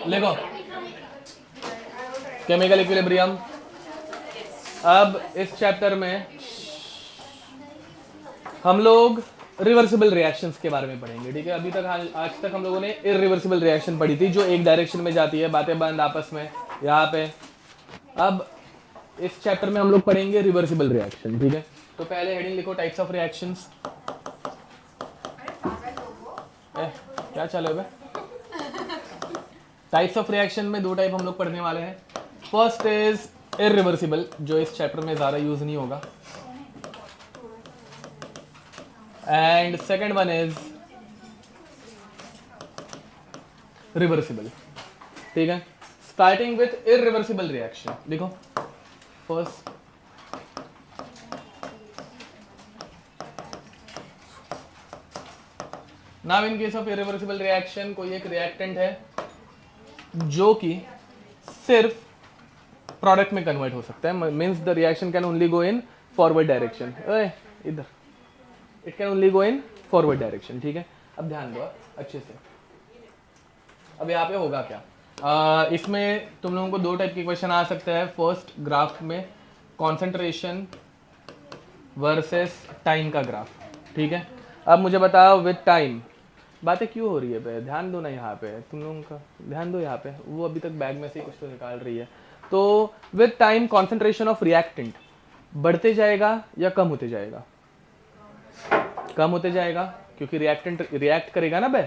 लिखो chemical equilibrium. अब इस चैप्टर में हम लोग रिवर्सिबल रिएक्शंस के बारे में पढ़ेंगे, ठीक है। अभी तक आज तक हम लोगों ने इरिवर्सिबल रिएक्शन पढ़ी थी, जो एक डायरेक्शन में जाती है, बातें बंद आपस में यहाँ पे। अब इस चैप्टर में हम लोग पढ़ेंगे रिवर्सिबल रिएक्शन, ठीक है। तो पहले हेडिंग लिखो, टाइप्स ऑफ रिएक्शंस। क्या चलो बे, टाइप्स ऑफ रिएक्शन में दो टाइप हम लोग पढ़ने वाले हैं। फर्स्ट इज इरिवर्सिबल, जो इस चैप्टर में ज़्यादा यूज नहीं होगा, and second one is reversible, ठीक है। स्टार्टिंग विथ इरिवर्सिबल रिएक्शन, देखो first now in case of irreversible reaction, कोई एक रिएक्टेंट है जो कि सिर्फ प्रोडक्ट में कन्वर्ट हो सकता है, means the reaction can only go in forward direction, इधर it can only go in forward direction, ठीक है। अब ध्यान दो अच्छे से। अब यहाँ पे होगा क्या, इसमें तुम लोगों को दो टाइप के क्वेश्चन आ सकते हैं। फर्स्ट ग्राफ में कॉन्सेंट्रेशन वर्सेस टाइम का ग्राफ, ठीक है। अब मुझे बताओ विद टाइम, बातें क्यों हो रही है पे, ध्यान दो ना यहाँ पे, तुम लोगों का ध्यान दो यहाँ पे, वो अभी तक बैग में से कुछ तो निकाल रही है। तो with time concentration of reactant बढ़ते जाएगा या कम होते जाएगा? कम होते जाएगा, क्योंकि रिएक्टेंट रिएक्ट करेगा ना बे,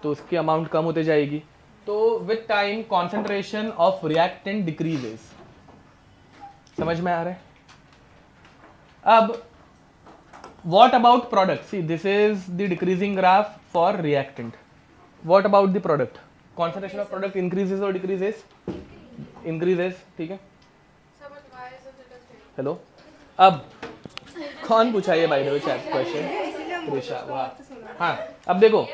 तो उसकी अमाउंट कम होते जाएगी। तो with time concentration of reactant decreases, समझ में आ रहा है? अब what about product? See, this is the decreasing graph for reactant. What about the product? Concentration of product increases or decreases? Increases, ठीक है। हेलो, अब कौन पूछा ये by the way chat question? Risha, वाह। हाँ, अब देखो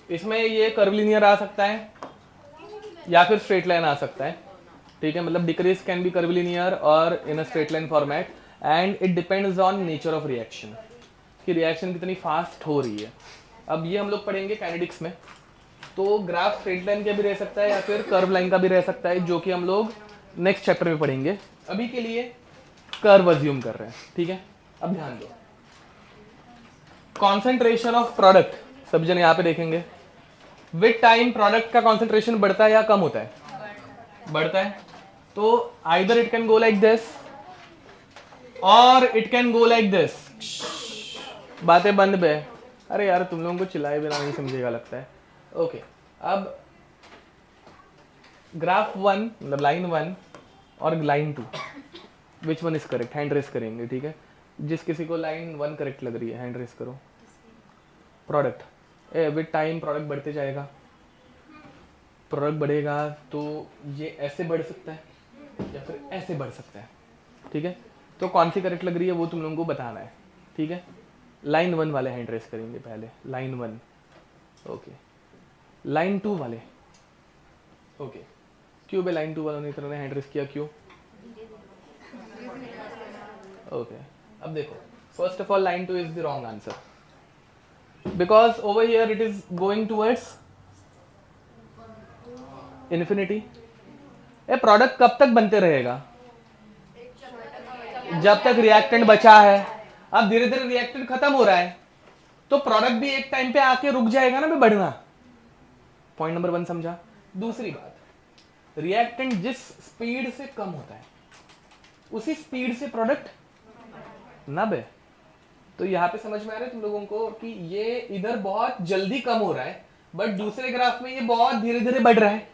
इसमें ये कर्व लीनियर आ सकता है या फिर स्ट्रेट लाइन आ सकता है, ठीक है। मतलब decrease can be curve linear और in a straight line format, and it depends on nature of reaction, कि रिएक्शन कितनी फास्ट हो रही है। अब ये हम लोग पढ़ेंगे काइनेटिक्स में, तो ग्राफ स्ट्रेट लाइन का भी रह सकता है या फिर कर्व लाइन का भी रह सकता है, जो कि हम लोग नेक्स्ट चैप्टर में पढ़ेंगे। अभी के लिए कर्व अज्यूम कर रहे हैं, ठीक है। अब ध्यान दो, कॉन्सेंट्रेशन ऑफ प्रोडक्ट, सब जन यहाँ पे देखेंगे। विद टाइम प्रोडक्ट का कॉन्सेंट्रेशन बढ़ता है या कम होता है? बढ़ता है। तो either it can go like this और it can go like this. बातें बंद बे, अरे यार तुम लोगों को चिल्लाए बिना नहीं समझेगा लगता है। ओके, अब ग्राफ 1 मतलब लाइन 1 और line 2, which one is correct? Hand raise करेंगे, ठीक है। जिस किसी को लाइन 1 करेक्ट लग रही है हैंड रेस करो। प्रोडक्ट, विद टाइम प्रोडक्ट बढ़ते जाएगा, प्रोडक्ट बढ़ेगा तो ये ऐसे बढ़ सकता है या फिर ऐसे बढ़ सकता है, ठीक है। तो कौन सी करेक्ट लग रही है वो तुम लोगों को बताना है, ठीक है। लाइन 1 वाले हैंड रेस करेंगे पहले, लाइन 1, ओके। लाइन 2 वाले, ओके। क्यों बे लाइन 2 वालों ने इतना हैंड रेस किया, क्यों? ओके, अब देखो, first of all line 2 is the wrong answer, because over here it is going towards infinity. A product कब तक बनते रहेगा? जब तक रिएक्टेंट बचा है। अब धीरे धीरे रिएक्टेंट खत्म हो रहा है, तो प्रोडक्ट भी एक टाइम पे आके रुक जाएगा ना बढ़ना। पॉइंट नंबर 1 समझा। दूसरी बात, रिएक्टेंट जिस स्पीड से कम होता है उसी स्पीड से प्रोडक्ट ना बे। तो यहां पे समझ में आ रहा है तुम लोगों को कि ये इधर बहुत जल्दी कम हो रहा है, बट दूसरे ग्राफ में ये बहुत धीरे धीरे बढ़ रहा है।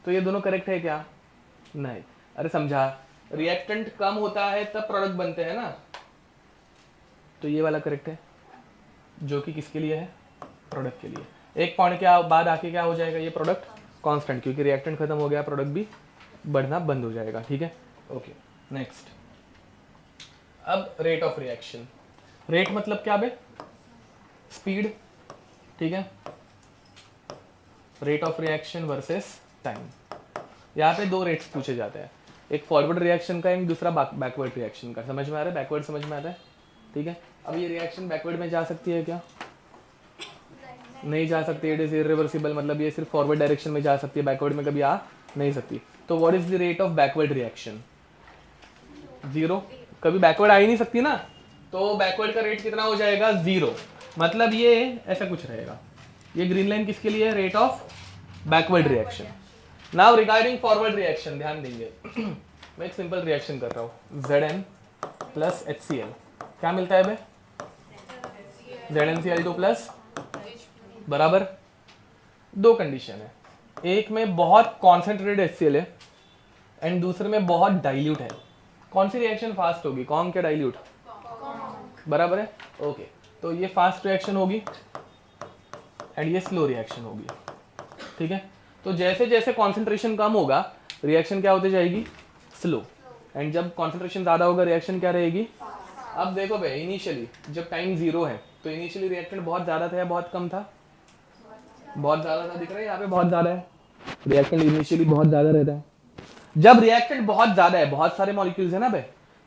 तो ये दोनों करेक्ट है क्या? नहीं। अरे समझा, रिएक्टेंट कम होता है तब प्रोडक्ट बनते हैं ना, तो ये वाला करेक्ट है, जो कि किसके लिए है? प्रोडक्ट के लिए। एक पॉइंट के बाद आके क्या हो जाएगा? ये प्रोडक्ट कांस्टेंट, क्योंकि रिएक्टेंट खत्म हो गया, प्रोडक्ट भी बढ़ना बंद हो जाएगा, ठीक है। Okay, next. अब रेट ऑफ रिएक्शन। रेट मतलब क्या बे? स्पीड, ठीक है। Rate of reaction versus time. यहाँ पे दो रेट्स पूछे जाते हैं, एक फॉरवर्ड रिएक्शन का, एक दूसरा बैकवर्ड रिएक्शन का। समझ में आ रहा है? बैकवर्ड समझ में आता है, ठीक है। अब ये रिएक्शन बैकवर्ड में जा सकती है क्या? नहीं जा सकती, इट इज इरिवर्सिबल, मतलब ये सिर्फ फॉरवर्ड डायरेक्शन में जा सकती है, बैकवर्ड में कभी आ नहीं सकती। तो what is the rate of backward reaction? 0, कभी बैकवर्ड आ ही नहीं सकती ना, तो बैकवर्ड का रेट कितना हो जाएगा? 0। मतलब ये ऐसा कुछ रहेगा। ये ग्रीन लाइन किसके लिए? Rate of backward reaction. Now regarding forward reaction ध्यान देंगे। मैं एक सिंपल रिएक्शन कर रहा हूँ, Zn प्लस HCl, क्या मिलता है बे? ZnCl2 प्लस बराबर। दो कंडीशन है, एक में बहुत कॉन्सेंट्रेटेड HCl है एंड दूसरे में बहुत डाइल्यूट है। कौन सी रिएक्शन फास्ट होगी, कॉन्क या डाइल्यूट? बराबर है, ओके। तो ये फास्ट रिएक्शन होगी एंड ये स्लो रिएक्शन होगी, ठीक है। तो जैसे जैसे कॉन्सेंट्रेशन कम होगा रिएक्शन क्या होती जाएगी? स्लो। एंड जब कॉन्सेंट्रेशन ज़्यादा होगा रिएक्शन क्या रहेगी? अब देखो भाई, इनिशियली जब टाइम 0 है तो इनिशियली रिएक्टेंट बहुत ज़्यादा था या बहुत कम था? बहुत ज़्यादा था, दिख रहा है यहाँ पे बहुत ज़्यादा है, रिएक्टेंट इनिशियली बहुत ज़्यादा रहता है। जब रिएक्टेंट बहुत ज़्यादा है, बहुत सारे मॉलिक्यूल्स है ना भाई,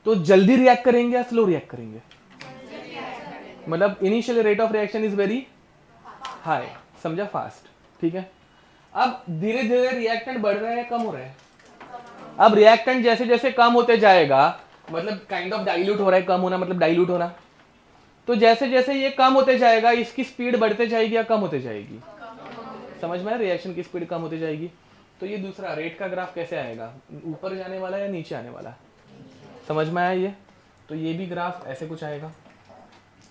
तो जल्दी रिएक्ट करेंगे या स्लो रिएक्ट करेंगे? मतलब initial rate of reaction is very high, समझा, फास्ट, ठीक है। अब धीरे धीरे रिएक्टेंट बढ़ रहा है, कम हो रहा है? अब रिएक्टेंट जैसे जैसे कम होते जाएगा, मतलब काइंड ऑफ डाइल्यूट हो रहा है, कम होना मतलब डाइल्यूट होना, तो जैसे जैसे ये कम होते जाएगा इसकी स्पीड बढ़ते जाएगी या कम होते जाएगी? समझ में? रिएक्शन की स्पीड कम होती जाएगी। तो ये दूसरा रेट का ग्राफ कैसे आएगा, ऊपर जाने वाला या नीचे आने वाला? समझ में आया ये? तो ये भी ग्राफ ऐसे कुछ आएगा,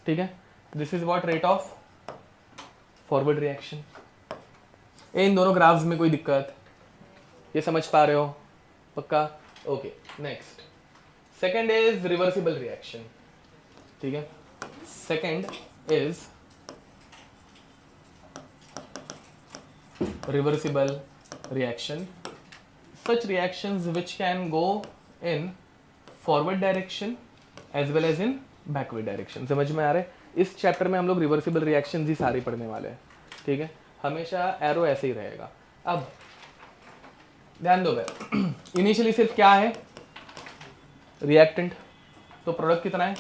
ठीक है। This is what rate of forward reaction. इन दोनों ग्राफ्स में कोई दिक्कत, ये समझ पा रहे हो? पक्का? Okay, next second is reversible reaction, ठीक है। Second is reversible reaction, such reactions which can go in forward direction as well as in backward direction। समझ में आ रहा है? इस चैप्टर में हम लोग रिवर्सिबल रिएक्शन ही सारी पढ़ने वाले हैं, ठीक है। हमेशा एरो ऐसे ही रहेगा। अब ध्यान दो भाई, इनिशियली सिर्फ क्या है? रिएक्टेंट, तो प्रोडक्ट कितना है?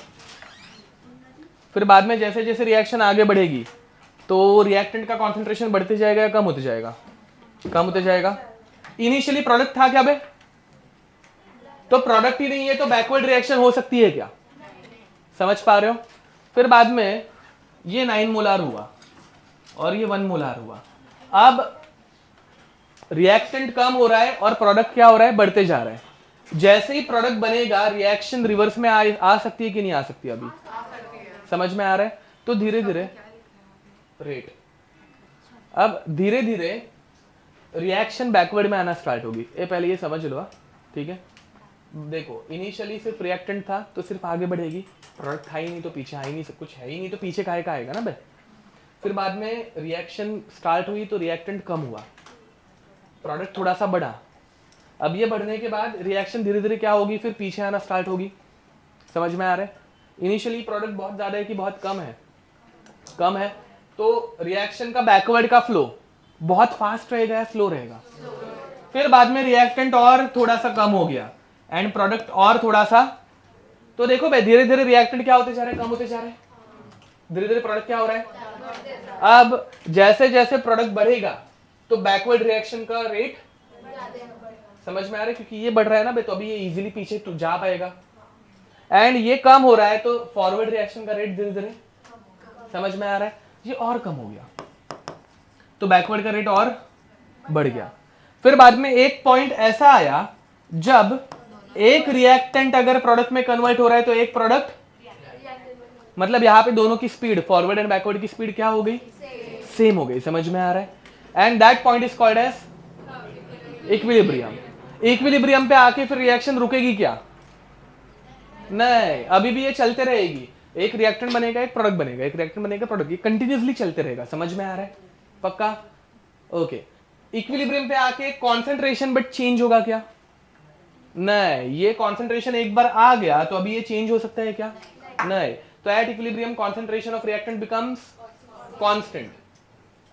फिर बाद में जैसे जैसे रिएक्शन आगे बढ़ेगी तो रिएक्टेंट का कॉन्सेंट्रेशन बढ़ते जाएगा या कम होते जाएगा? कम होते जाएगा। इनिशियली प्रोडक्ट था क्या बे? तो प्रोडक्ट ही नहीं है तो बैकवर्ड रिएक्शन हो सकती है क्या? समझ पा रहे हो? फिर बाद में ये 9 मोलार हुआ और ये 1 मोलार हुआ। अब रिएक्टेंट कम हो रहा है और प्रोडक्ट क्या हो रहा है? बढ़ते जा रहा है। जैसे ही प्रोडक्ट बनेगा रिएक्शन रिवर्स में आ सकती है कि नहीं आ सकती? अभी समझ में आ रहा है? तो धीरे धीरे रेट, अब धीरे धीरे रिएक्शन बैकवर्ड में आना स्टार्ट होगी। ये पहले ये समझ लो, ठीक है। देखो इनिशियली सिर्फ रिएक्टेंट था तो सिर्फ आगे बढ़ेगी, प्रोडक्ट था ही नहीं तो पीछे आ ही नहीं, सब कुछ है ही नहीं तो पीछे काहे का आएगा ना बे। फिर बाद में रिएक्शन स्टार्ट हुई तो रिएक्टेंट कम हुआ, प्रोडक्ट थोड़ा सा बढ़ा। अब ये बढ़ने के बाद रिएक्शन धीरे धीरे क्या होगी? फिर पीछे आना स्टार्ट होगी। समझ में आ रहा है? इनिशियली प्रोडक्ट बहुत ज्यादा है कि बहुत कम है? कम है, तो रिएक्शन का बैकवर्ड का फ्लो बहुत फास्ट रहेगा या स्लो रहेगा? फिर बाद में रिएक्टेंट और थोड़ा सा कम हो गया एंड प्रोडक्ट और थोड़ा सा, तो देखो भाई धीरे धीरे रिएक्टेंट क्या होते जा रहे हैं? कम होते जा रहे हैं। धीरे धीरे प्रोडक्ट क्या हो रहा है? अब जैसे जैसे प्रोडक्ट बढ़ेगा तो बैकवर्ड रिएक्शन का रेट, समझ में आ रहा है? क्योंकि ये बढ़ रहा है ना भाई, तो अभी ये इजीली पीछे तो जा पाएगा एंड ये कम हो रहा है तो फॉरवर्ड रिएक्शन का रेट धीरे धीरे, समझ में आ रहा है? ये और कम हो गया तो बैकवर्ड का रेट और बढ़ गया। फिर बाद में एक पॉइंट ऐसा आया जब एक रिएक्टेंट अगर प्रोडक्ट में कन्वर्ट हो रहा है तो एक प्रोडक्ट, मतलब यहां पे दोनों की स्पीड, फॉरवर्ड एंड बैकवर्ड की स्पीड क्या हो गई? सेम हो गई। समझ में आ रहा है? And that point is called as equilibrium. Equilibrium पे आके फिर रिएक्शन रुकेगी क्या? नहीं, अभी भी ये चलते रहेगी। एक रिएक्टेंट बनेगा, एक प्रोडक्ट बनेगा, एक रिएक्टेंट बनेगा, प्रोडक्ट, ये कंटिन्यूअसली चलते रहेगा। समझ में आ रहा है? पक्का? ओके। इक्विलिब्रियम पे आके कॉन्सेंट्रेशन बट चेंज होगा क्या? नहीं, ये कॉन्सेंट्रेशन एक बार आ गया तो अभी ये चेंज हो सकता है क्या? नहीं। तो at equilibrium concentration of reactant becomes constant.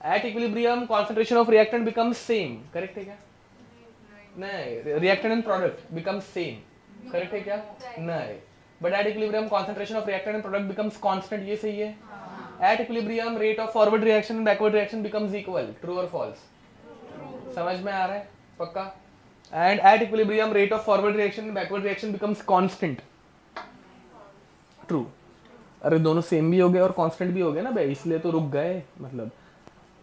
At equilibrium concentration of reactant becomes same. Correct है क्या? नहीं, reactant and product becomes same. Correct है क्या? नहीं। But at equilibrium concentration of reactant and product becomes constant. ये सही है? At equilibrium rate of forward reaction and backward reaction becomes equal, true और फॉल्स? समझ में आ रहा है पक्का? And at equilibrium rate of forward reaction and backward reaction becomes constant, true. अरे दोनों सेम भी हो गए और कांस्टेंट भी हो गए ना भाई, इसलिए तो रुक गए, मतलब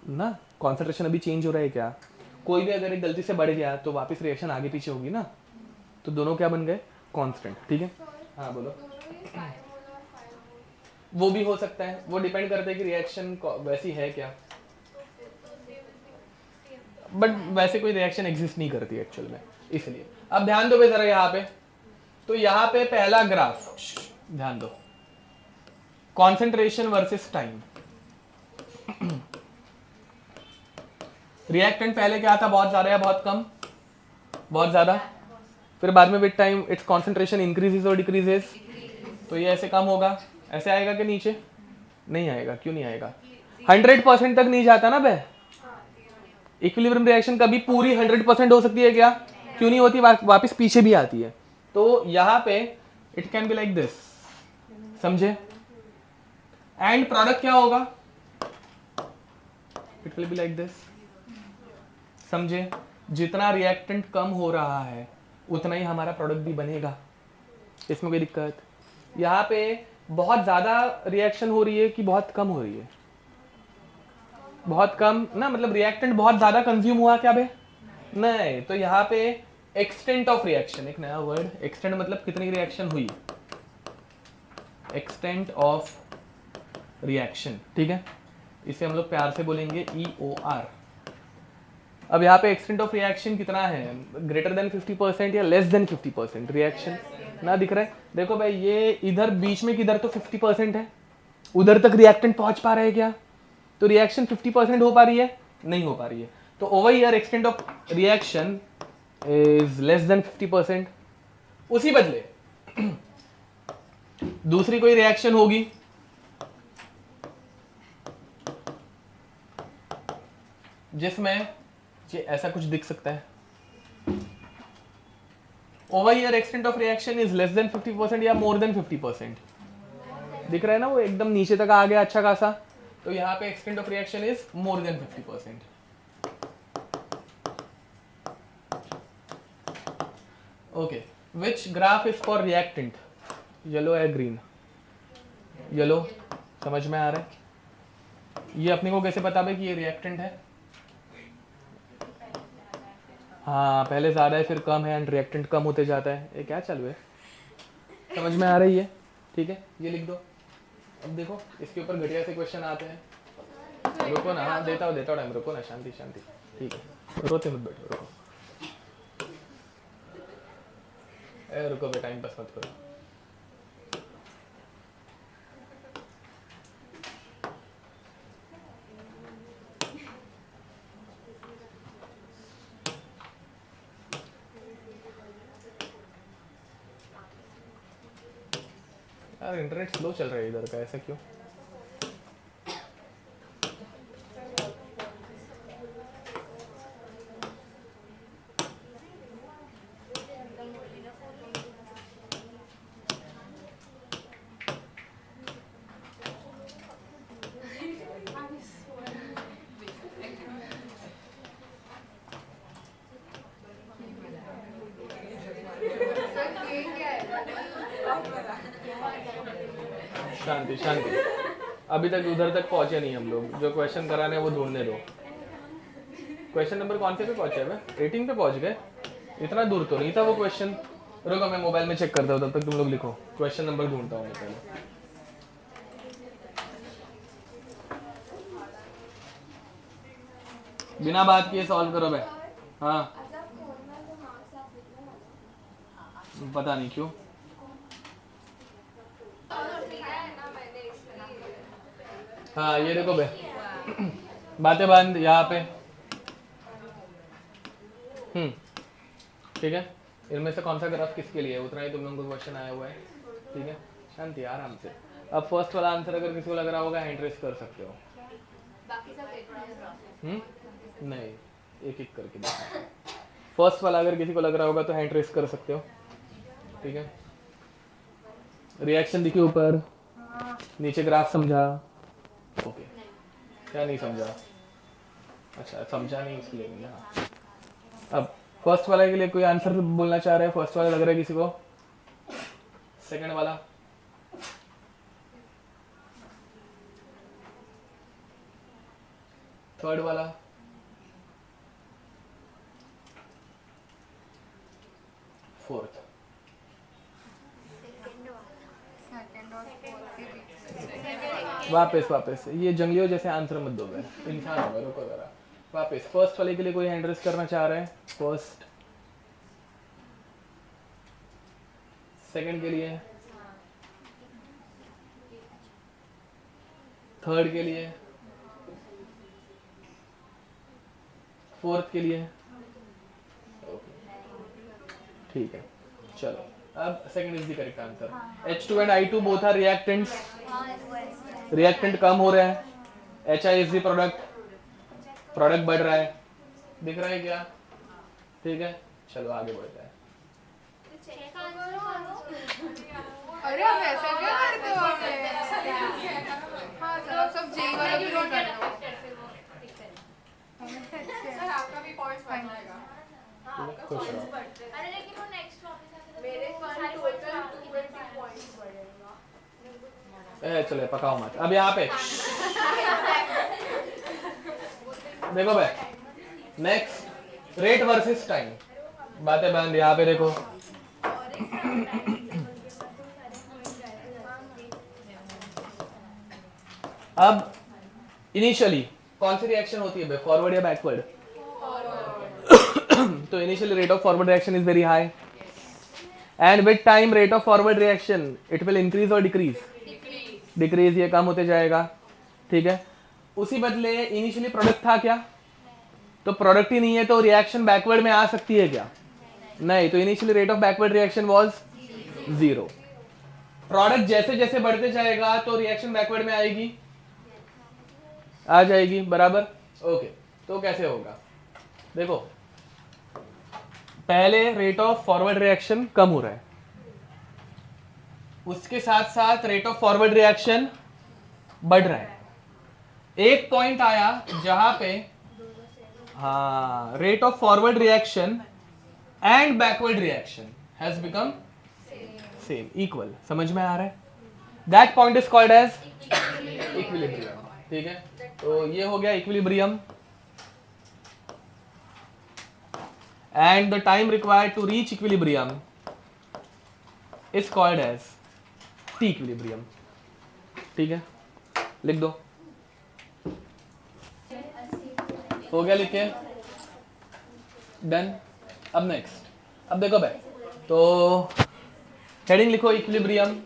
ना कॉन्सेंट्रेशन अभी चेंज हो रहा है क्या? कोई भी अगर एक गलती से बढ़ गया तो वापस रिएक्शन आगे पीछे होगी ना, तो दोनों क्या बन गए? कांस्टेंट, ठीक है। हाँ बोलो। वो भी हो सकता है, वो डिपेंड करता है कि रिएक्शन वैसी है क्या, बट वैसे कोई रिएक्शन एग्जिस्ट नहीं करती एक्चुअल में, इसलिए। अब ध्यान दो भाई जरा यहाँ पे, तो यहाँ पे पहला ग्राफ ध्यान दो, कॉन्सेंट्रेशन वर्सेस टाइम। रिएक्टेंट पहले क्या था, बहुत ज्यादा या बहुत कम? बहुत ज्यादा। फिर बाद में with time it's concentration increases और डिक्रीजेस, तो ये ऐसे कम होगा, ऐसे आएगा कि नीचे? नहीं आएगा, क्यों नहीं आएगा? 100% तक नहीं जाता ना बे। इक्विलिब्रियम रिएक्शन कभी पूरी 100% हो सकती है क्या? क्यों नहीं होती, वापस पीछे भी आती है। तो यहाँ पे it can be like this, समझे? एंड प्रोडक्ट क्या होगा? It will be like this, समझे? जितना रिएक्टेंट कम हो रहा है उतना ही हमारा प्रोडक्ट भी बनेगा, इसमें कोई दिक्कत? यहाँ पे बहुत ज्यादा रिएक्शन हो रही है कि बहुत कम हो रही है? बहुत कम ना, मतलब रिएक्टेंट बहुत ज्यादा कंज्यूम हुआ क्या बे? नहीं। तो यहाँ पे एक्सटेंट ऑफ रिएक्शन, एक नया वर्ड, एक्सटेंट मतलब कितनी रिएक्शन हुई, एक्सटेंट ऑफ रिएक्शन, ठीक है। इसे हम लोग प्यार से बोलेंगे EOR। अब यहाँ पे एक्सटेंट ऑफ रिएक्शन कितना है, ग्रेटर देन 50% या लेस देन 50% रिएक्शन ना दिख रहा है? देखो भाई ये इधर बीच में किधर तो 50% है, उधर तक रिएक्टेंट पहुंच पा रहे हैं क्या? तो रिएक्शन 50% हो पा रही है? नहीं हो पा रही है। तो over here extent of reaction is less than 50%। उसी बदले दूसरी कोई रिएक्शन होगी जिसमें ये ऐसा कुछ दिख सकता है, over here extent of reaction is less than 50% या मोर देन 50%, दिख रहा है ना, वो एकदम नीचे तक आ गया अच्छा खासा, तो यहाँ पे extent of reaction is more than 50%। Okay, which graph is for reactant, yellow है ग्रीन? येलो, समझ में आ रहा है? ये अपने को कैसे पता भाई कि ये रिएक्टेंट है? हाँ, पहले ज़्यादा है फिर कम है एंड रिएक्टेंट कम होते जाता है। ये क्या चालू है, समझ में आ रही है? ठीक है, ये लिख दो। अब देखो इसके ऊपर घटिया से क्वेश्चन आते हैं, रुको ना, देता हूँ टाइम, रुको ना, शांति शांति, ठीक है, रोते मत बैठो, रुको, रुको बे, टाइम पास मत करो। यार इंटरनेट स्लो चल रहा है इधर का, ऐसा क्यों? शांति शांति, अभी तक उधर तक पहुंचे नहीं हम लोग, जो क्वेश्चन कराने वो ढूंढने दो। क्वेश्चन नंबर कौन से पे पहुंचे हुए? 18 पे पहुंच गए, इतना दूर तो नहीं था वो क्वेश्चन। रुको मैं मोबाइल में चेक करता हूँ, तब तक तुम लोग लिखो, क्वेश्चन नंबर ढूंढता हूँ मैं पहले। बिना बात किए सॉल्व करो भाई। हाँ, पता नहीं क्यों। हाँ ये देखो भाई, बातें बंद यहाँ पे। ठीक है, इनमें से कौन सा ग्राफ किसके लिए है, उतना ही तुम लोगों को क्वेश्चन आया हुआ है, ठीक है, शांति आराम से। अब फर्स्ट वाला आंसर अगर किसी को लग रहा होगा हैंड रेस कर सकते हो। नहीं, एक एक करके देखो। फर्स्ट वाला अगर किसी को लग रहा होगा तो हैंड रेस कर सकते हो, ठीक है। रिएक्शन दिखी ऊपर, नीचे ग्राफ समझा, ओके क्या नहीं समझा? अच्छा समझा नहीं इसलिए नहीं। हाँ अब फर्स्ट वाले के लिए कोई आंसर बोलना चाह रहे हैं? फर्स्ट वाला लग रहा है किसी को? सेकंड वाला? थर्ड वाला? फोर्थ? वापस ये जंगलियों जैसे आंसर मत दो, इंसान हो गए, रुको जरा। वापस फर्स्ट वाले के लिए कोई हैंड रेस करना चाह रहा है? फर्स्ट? सेकंड के लिए? थर्ड के लिए? फोर्थ के लिए? ठीक है चलो, अब second is the correct answer. H2 and I2 both are reactants. Reactant कम हो रहा है, HI is the product, product बढ़ रहा है। दिख रहा है क्या? ठीक है चलो आगे बढ़ते हैं। अरे हम ऐसा क्या करते हो? हाँ चलो सब जेई वाला भी कर दो। सर आपका भी पॉइंट्स बढ़ जाएगा। खुश रहो। अरे लेकिन वो नेक्स्ट वापस मेरे टोटल 220 पॉइंट्स बढ़ेगा। चले पकाओ मत। अब यहाँ पे देखो भाई, नेक्स्ट रेट वर्सेस टाइम, बातें बंद। यहाँ पे देखो अब इनिशियली कौन सी रिएक्शन होती है, फॉरवर्ड या बैकवर्ड? तो initially rate of forward reaction is very high, and with time rate of forward reaction it will increase और डिक्रीज? डिक्रीज, ये कम होते जाएगा। ठीक है, उसी बदले इनिशियली प्रोडक्ट था क्या? तो प्रोडक्ट ही नहीं है तो रिएक्शन बैकवर्ड में आ सकती है क्या? नहीं, तो initially rate of backward reaction was 0। Product जैसे जैसे बढ़ते जाएगा तो रिएक्शन बैकवर्ड में आएगी, आ जाएगी, बराबर। ओके, तो कैसे होगा? देखो पहले रेट ऑफ फॉरवर्ड रिएक्शन कम हो रहा है, उसके साथ साथ रेट ऑफ फॉरवर्ड रिएक्शन बढ़ रहा है। एक पॉइंट आया जहां पे हाँ rate of forward reaction and backward reaction has become same, equal. समझ में आ रहा है? That point is called as equilibrium. ठीक है, तो ये हो गया equilibrium, and the time required to reach equilibrium is called as T equilibrium। ठीक है, लिख दो। हो गया लिख के? डन। अब नेक्स्ट, अब देखो भाई, तो हेडिंग लिखो इक्विलिब्रियम।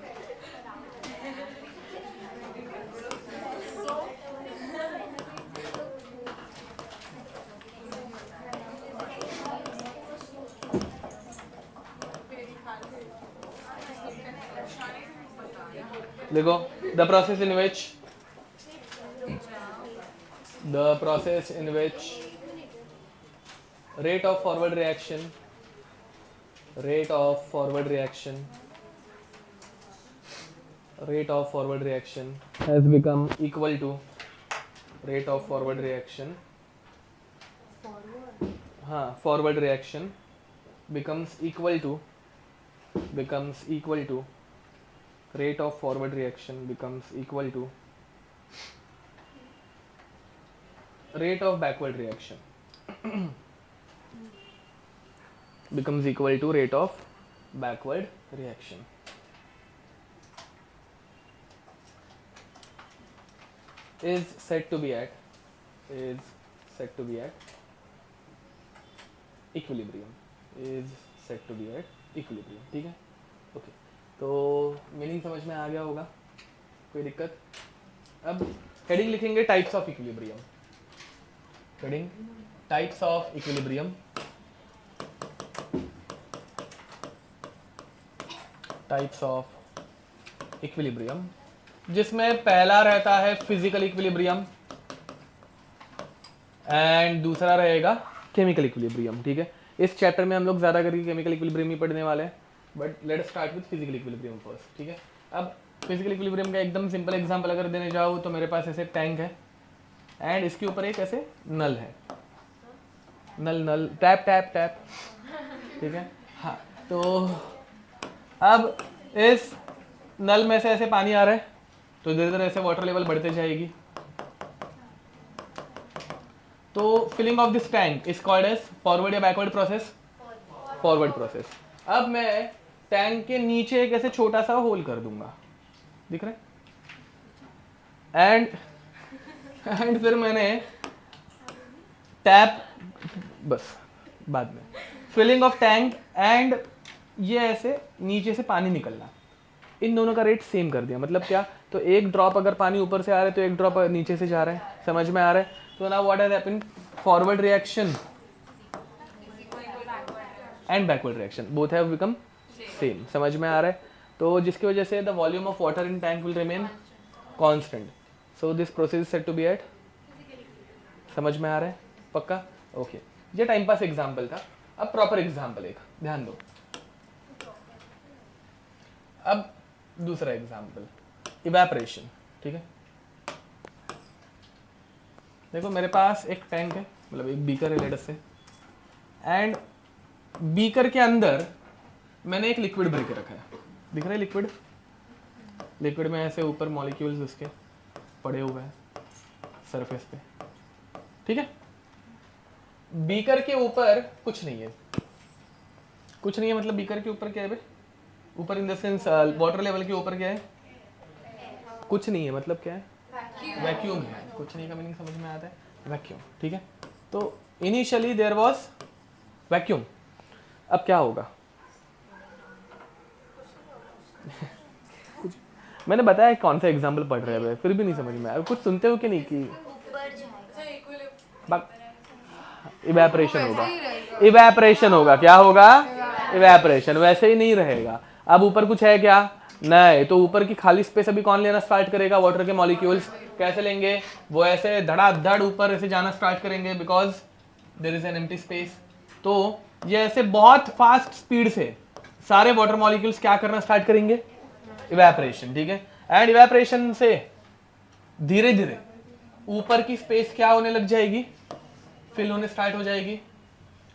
देखो the process in which rate of forward reaction has become equal to rate of forward reaction becomes equal to rate of forward reaction becomes equal to rate of backward reaction becomes equal to rate of backward reaction। is said to be at equilibrium, ठीक है। Okay, तो meaning समझ में आ गया होगा, कोई दिक्कत? अब हेडिंग लिखेंगे types of equilibrium. Heading types of equilibrium. Types of equilibrium, जिसमें पहला रहता है फिजिकल इक्विलिब्रियम एंड दूसरा रहेगा केमिकल इक्विलिब्रियम। ठीक है, इस चैप्टर में हम लोग ज्यादा करके केमिकल इक्विलिब्रियम ही पढ़ने वाले हैं, but let us start with physical equilibrium first. ठीक है, अब फिजिकल इक्विलिब्रियम का एकदम सिंपल एग्जांपल अगर देने जाओ तो मेरे पास ऐसे टैंक है एंड इसके ऊपर एक ऐसे नल है, नल टैप टैप टैप, ठीक है। हाँ, तो अब इस नल में से ऐसे पानी आ रहा है तो धीरे धीरे ऐसे वाटर लेवल बढ़ते जाएगी। तो filling of this tank is called as forward या बैकवर्ड प्रोसेस, फॉरवर्ड प्रोसेस। अब मैं टैंक के नीचे एक ऐसे छोटा सा होल कर दूंगा, दिख रहा है, एंड फिर मैंने टैप, बस बाद में फिलिंग ऑफ टैंक एंड ये ऐसे नीचे से पानी निकलना, इन दोनों का रेट सेम कर दिया। मतलब क्या, तो एक ड्रॉप अगर पानी ऊपर से आ रहा है तो एक ड्रॉप नीचे से जा रहा है, समझ में आ रहा है। तो now what has happened, forward reaction and backward reaction both have become same, समझ में आ रहा है। तो जिसकी वजह से the volume of water in tank will remain constant, so this process is said to be at, समझ में आ रहा है पक्का, ओके। ये टाइम पास एग्जांपल था। अब प्रॉपर एग्जांपल एक ध्यान दो। अब दूसरा एग्जांपल, इवेपोरेशन, ठीक है। देखो मेरे पास एक टैंक है, मतलब एक बीकर है लेट्स से, एंड बीकर के अंदर मैंने एक लिक्विड भर के रखा है, दिख रहा है लिक्विड, लिक्विड में ऐसे ऊपर मॉलिक्यूल्स उसके पड़े हुए हैं सरफेस पे, ठीक है। बीकर के ऊपर कुछ नहीं है, कुछ नहीं है मतलब बीकर के ऊपर क्या है बे? ऊपर in the sense water level के ऊपर क्या है? कुछ नहीं है मतलब क्या है? वैक्यूम है। कुछ नहीं का मीनिंग समझ में आता है, वैक्यूम, ठीक है। तो इनिशियली देयर वाज वैक्यूम। अब क्या होगा? कुछ मैंने बताया कौन सा एग्जांपल पढ़ रहे हैं, फिर भी नहीं समझ में आया। कुछ सुनते हो कि नहीं कि इवेपोरेशन होगा, इवेपोरेशन होगा, क्या होगा? इवेपोरेशन। वैसे ही नहीं रहेगा। अब ऊपर कुछ है क्या? नहीं। तो ऊपर की खाली स्पेस अभी कौन लेना स्टार्ट करेगा? वाटर के मॉलिक्यूल्स। कैसे लेंगे? वो ऐसे धड़ाधड़ ऊपर ऐसे जाना स्टार्ट करेंगे because there is an empty space. तो ये ऐसे बहुत फास्ट स्पीड से सारे वाटर मॉलिक्यूल्स क्या करना स्टार्ट करेंगे? इवेपोरेशन, ठीक है। एंड इवेपोरेशन से धीरे धीरे ऊपर की स्पेस क्या होने लग जाएगी? फिल होने स्टार्ट हो जाएगी।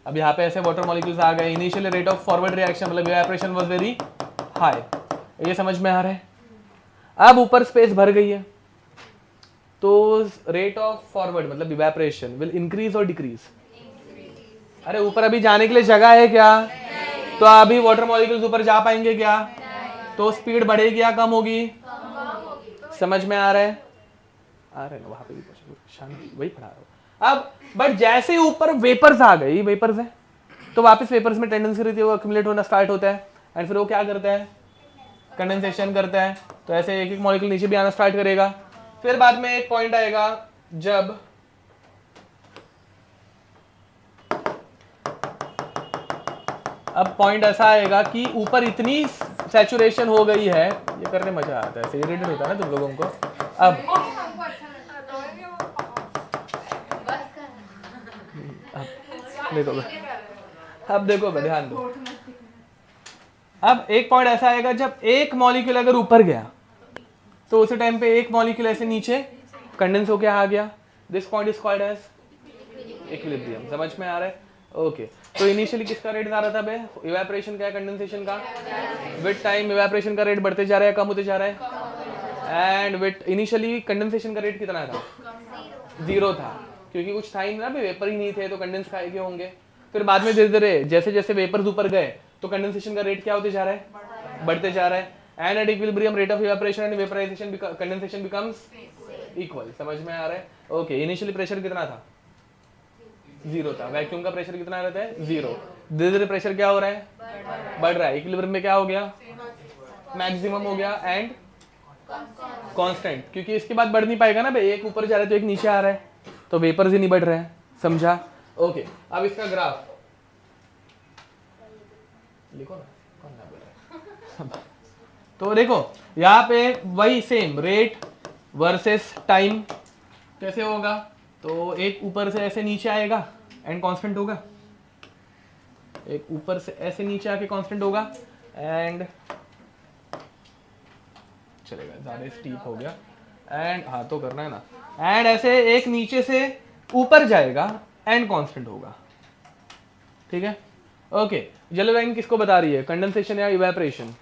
अब यहाँ पे ऐसे वाटर मॉलिक्यूल्स आ गए। Initial rate of forward reaction मतलब इवेपोरेशन वाज वेरी हाई, ये समझ में आ रहा है। अब ऊपर स्पेस भर गई है तो रेट ऑफ फॉरवर्ड मतलब इवेपोरेशन विल इंक्रीज और डिक्रीज। अरे ऊपर अभी जाने के लिए जगह है क्या? तो अभी वाटर मॉलिक्यूल्स ऊपर जा पाएंगे क्या? तो स्पीड बढ़ेगी या कम होगी? समझ में आ रहा है? आ रहा है ना, वहां पे भी शांति वही पढ़ा रहा हूं। अब बट जैसे ही ऊपर वेपर्स आ गई, वेपर्स है तो वापस वेपर्स में टेंडेंसी रहती है वो अक्यूमुलेट होना स्टार्ट होता है एंड फिर वो क्या करता है? कंडेंसेशन करता है। तो ऐसे एक एक मॉलिक्यूल नीचे भी आना स्टार्ट करेगा। फिर बाद में एक पॉइंट आएगा जब अब पॉइंट ऐसा आएगा कि ऊपर इतनी सैचुरेशन हो गई है, ये करने मजा आता है, इरिटेट होता है ना तुम लोगों को। अब देखो ध्यान दो। अब एक पॉइंट ऐसा आएगा जब एक मॉलिक्यूल अगर ऊपर गया तो उसी टाइम पे एक मॉलिक्यूल ऐसे नीचे कंडेंस होके आ गया। This point is called as equilibrium. समझ में आ रहा है? ओके। तो इनिशियली किसका रेट आ रहा था बे? इवेपोरेशन का, कंडेंसेशन का? विद टाइम इवेपोरेशन का रेट बढ़ते जा रहा है, कम होते जा रहा है। एंड विद इनिशियली कंडेंसेशन का रेट कितना था? 0 था, क्योंकि कुछ था ही ना, वेपर ही नहीं थे तो कंडेंस खाए होंगे। फिर बाद में धीरे धीरे जैसे जैसे वेपर्स ऊपर गए तो कंडेंसेशन का रेट क्या होते जा रहा है? बढ़ते जा रहा है। And at equilibrium rate of evaporation and vaporization condensation becomes equal. समझ में आ रहा है? ओके। इनिशियली प्रेशर कितना था? 0 था। वैक्यूम का प्रेशर कितना रहता है? 0। धीरे धीरे प्रेशर क्या हो रहा है? बढ़ रहा है। इक्विलिब्रियम में क्या हो गया? मैक्सिमम हो गया एंड कांस्टेंट, क्योंकि इसके बाद बढ़ नहीं पाएगा ना भाई, एक ऊपर जा रहा है तो एक नीचे आ रहा है, तो वेपर्स ही नहीं बढ़ रहे हैं। समझा? ओके। अब इसका ग्राफ लिखो ना, कौन ना बोल रहा है? तो देखो यहाँ पे वही सेम रेट वर्सेस टाइम कैसे होगा? तो एक ऊपर से ऐसे नीचे आएगा एंड कांस्टेंट होगा, एक ऊपर से ऐसे नीचे आके कांस्टेंट होगा एंड चलेगा, ज़्यादा स्टीप हो गया। एंड हाँ तो करना है ना, एंड ऐसे एक नीचे से ऊपर जाएगा एंड कांस्टेंट होगा, ठीक है। ओके, येलो लाइन किसको बता रही है, कंडेंसेशन या इवेपोरेशन?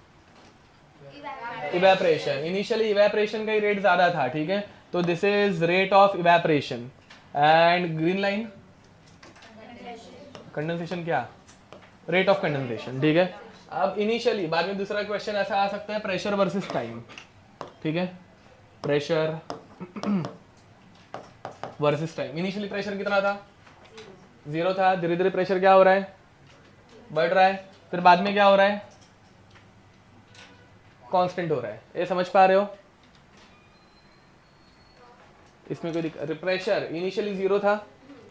इवेपोरेशन। इनिशियली इवेपोरेशन का ही रेट ज़्यादा था, ठीक है, तो this is rate of evaporation. And green line condensation, क्या रेट ऑफ कंडेंसेशन, ठीक है। अब इनिशियली, बाद में दूसरा क्वेश्चन ऐसा आ सकता है प्रेशर वर्सेस टाइम, ठीक है, pressure versus time. Initially pressure कितना था, 0 था, धीरे धीरे प्रेशर क्या हो रहा है, बढ़ रहा है, फिर बाद में क्या हो रहा है, कांस्टेंट हो रहा है। ये समझ पा रहे हो? इसमें कोई प्रेशर इनिशियली 0 था,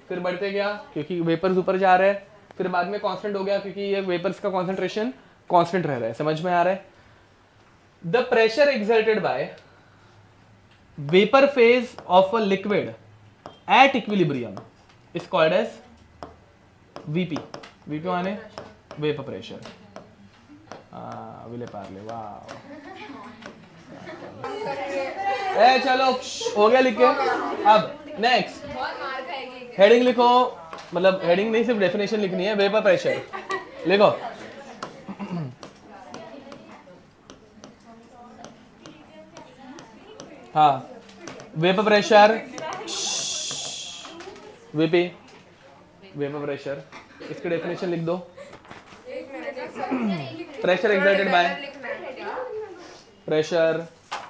फिर बढ़ते गया क्योंकि वेपर्स ऊपर जा रहे हैं, फिर बाद में कांस्टेंट हो गया क्योंकि ये वेपर्स का कॉन्सेंट्रेशन कांस्टेंट रह रहा है। समझ में आ रहा है? The pressure exerted by vapour phase of a liquid at equilibrium is called as VP. VP माने वेपर प्रेशर। विले पार्ले, वाह। ए चलो हो गया लिख के। अब नेक्स्ट बहुत मार खाएगी। हेडिंग लिखो, मतलब हेडिंग नहीं, सिर्फ डेफिनेशन लिखनी है। वेपर प्रेशर लिखो। हाँ, vapour pressure, VP, vapour pressure, इसकी डेफिनेशन लिख दो। Pressure exerted bye, pressure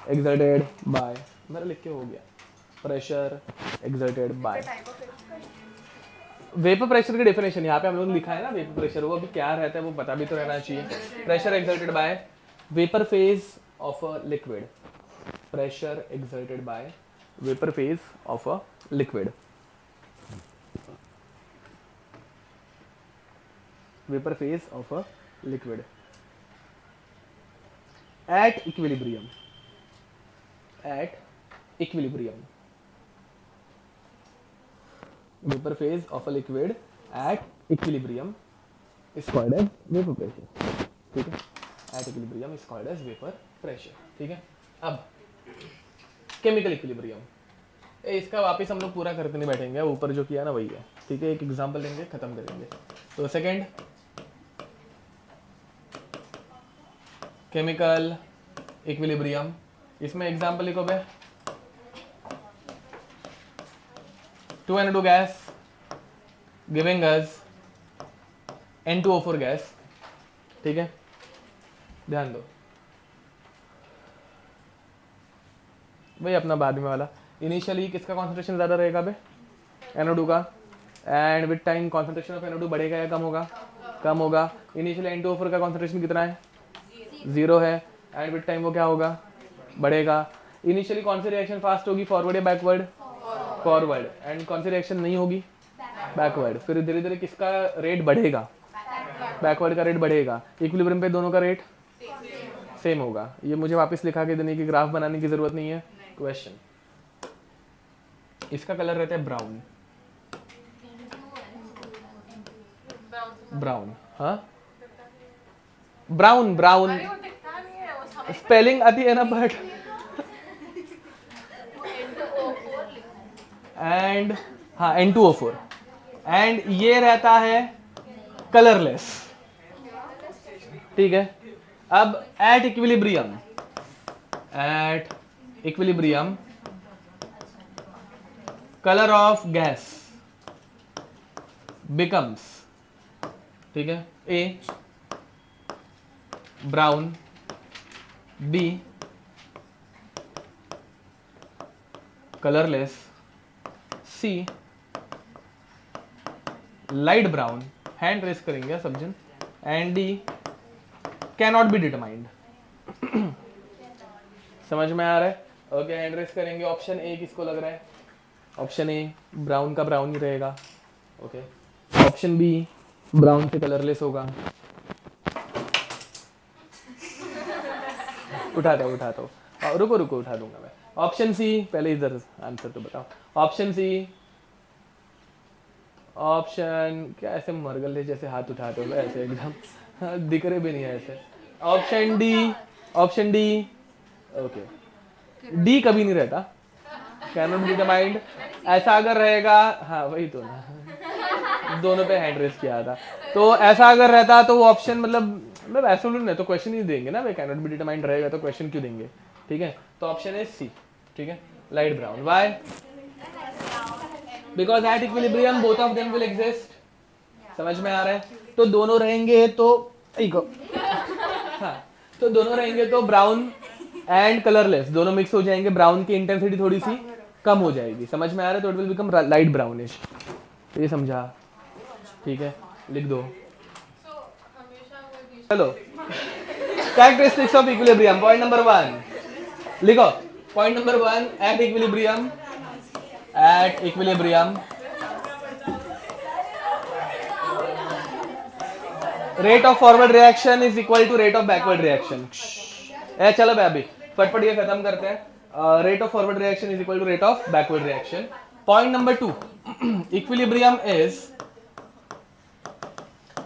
exerted bye, मेरा लिख के हो गया, pressure exerted by. Vapour pressure की डेफिनेशन यहाँ पे हम लोग लिखा है ना, वेपर प्रेशर वो अभी क्या रहता है वो पता भी तो रहना चाहिए। Pressure exerted by vapour phase of a liquid, pressure exerted by vapour phase of a liquid, vapour phase of a liquid at equilibrium, at equilibrium, vapor phase of a liquid at equilibrium is called as vapor pressure, ठीक है, at equilibrium is called as vapor pressure, ठीक है। अब chemical equilibrium, इसका वापस हम लोग पूरा करते नहीं बैठेंगे, ऊपर जो किया ना वही है, ठीक है। एक एग्जांपल लेंगे, खत्म करेंगे। तो सेकंड, केमिकल इक्विलिब्रियम, इसमें एग्जांपल लिखो बे। 2NO2 gas giving us N2O4 gas, ठीक है, ध्यान दो भाई अपना बाद में वाला। इनिशियली किसका कॉन्सेंट्रेशन ज़्यादा रहेगा बे, NO2 का, and with time concentration of NO2 बढ़ेगा या कम होगा, कम होगा। इनिशियली N2O4 का कॉन्सेंट्रेशन कितना है, 0 है, एंड विद टाइम वो क्या होगा, बढ़ेगा। इनिशियली कौन सी रिएक्शन फास्ट होगी, फॉरवर्ड या बैकवर्ड, फॉरवर्ड, एंड कौन सी रिएक्शन नहीं होगी, बैकवर्ड। फिर धीरे धीरे किसका रेट बढ़ेगा, बैकवर्ड का रेट बढ़ेगा। इक्विलिब्रियम पे दोनों का रेट सेम होगा। ये मुझे वापस लिखा के देने की, ग्राफ बनाने की जरूरत नहीं है। क्वेश्चन, इसका कलर रहता है ब्राउन, ब्राउन, हाँ ब्राउन, ब्राउन स्पेलिंग आती है ना, बट एंड हाँ N2O4, एंड ये रहता है कलरलेस, ठीक है। अब at equilibrium, at equilibrium colour of gas becomes, ठीक है, ए ब्राउन, बी कलरलेस, सी लाइट ब्राउन, हैंड रेस करेंगे सब जन, and D can not be determined. समझ में आ रहा है? ओके, हैंड रेस करेंगे। ऑप्शन ए किसको लग रहा है, ऑप्शन ए ब्राउन का ब्राउन ही रहेगा, ओके। ऑप्शन बी ब्राउन से कलरलेस होगा, उठाता हूँ, रुको रुको उठा दूंगा मैं। ऑप्शन सी, पहले इधर आंसर तो बताओ। ऑप्शन सी, ऑप्शन क्या ऐसे मरगल जैसे हाथ उठाते हो ऐसे एकदम दिख रहे भी नहीं है ऐसे। Option D, option D okay D कभी नहीं रहता, कैन नॉट बी डिटरमाइंड। ऐसा अगर रहेगा, हाँ वही तो ना, दोनों पे हैंड रेस किया था, तो ऐसा अगर रहता तो वो ऑप्शन मतलब एब्सोल्यूट नहीं तो क्वेश्चन ही देंगे ना भाई, कैन नॉट बी डिटरमाइंड रहेगा तो क्वेश्चन क्यों देंगे, ठीक है। तो ऑप्शन है सी, ठीक है, light brown. Why? Because at equilibrium both of them will exist. समझ में आ रहा है? तो दोनों रहेंगे तो हाँ, तो दोनों रहेंगे तो ब्राउन एंड कलरलेस दोनों मिक्स हो जाएंगे, ब्राउन की इंटेंसिटी थोड़ी सी कम हो जाएगी। समझ में आ रहा है? तो it will become light brownish. तो ये समझा, ठीक है, लिख दो। So, हमेशा वो बीच चलो, characteristics of equilibrium, point number 1 लिखो। Point number 1, at equilibrium rate of forward reaction is equal to rate of backward reaction. चलो भाई अभी फटफट ये खत्म करते हैं। Rate of forward reaction is equal to rate of backward reaction. Point number 2, equilibrium is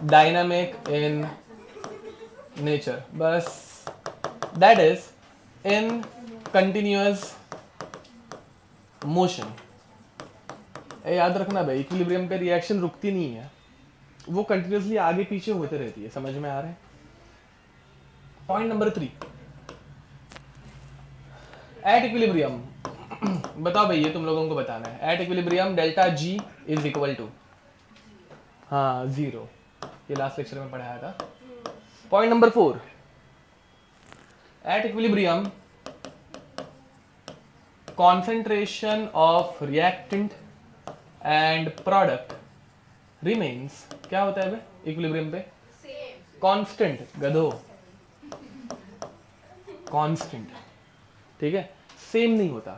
dynamic in nature, बस that is in continuous motion. याद रखना भाई, इक्विलिब्रियम पे रिएक्शन रुकती नहीं है, वो कंटिन्यूअसली आगे पीछे होते रहती है। समझ में आ रहा है? पॉइंट नंबर 3, एट इक्विलिब्रियम बताओ भाई, ये तुम लोगों को बताना है। At equilibrium delta G is equal to, हाँ 0, ये लास्ट लेक्चर में पढ़ाया था। Point number 4, at equilibrium concentration of reactant and product remains, क्या होता है बे इक्विलिब्रियम पे? कांस्टेंट, गधो, कांस्टेंट, ठीक है, सेम नहीं होता,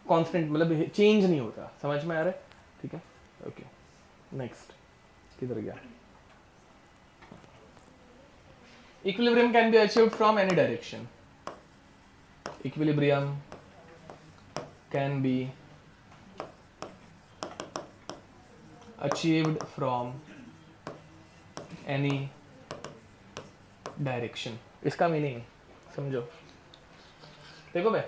कांस्टेंट मतलब चेंज नहीं होता। समझ में आ रहा है? ठीक है, ओके। नेक्स्ट किधर गया? Equilibrium can be achieved from any direction. Equilibrium can be achieved from any direction। इसका मीनिंग समझो। देखो भाई,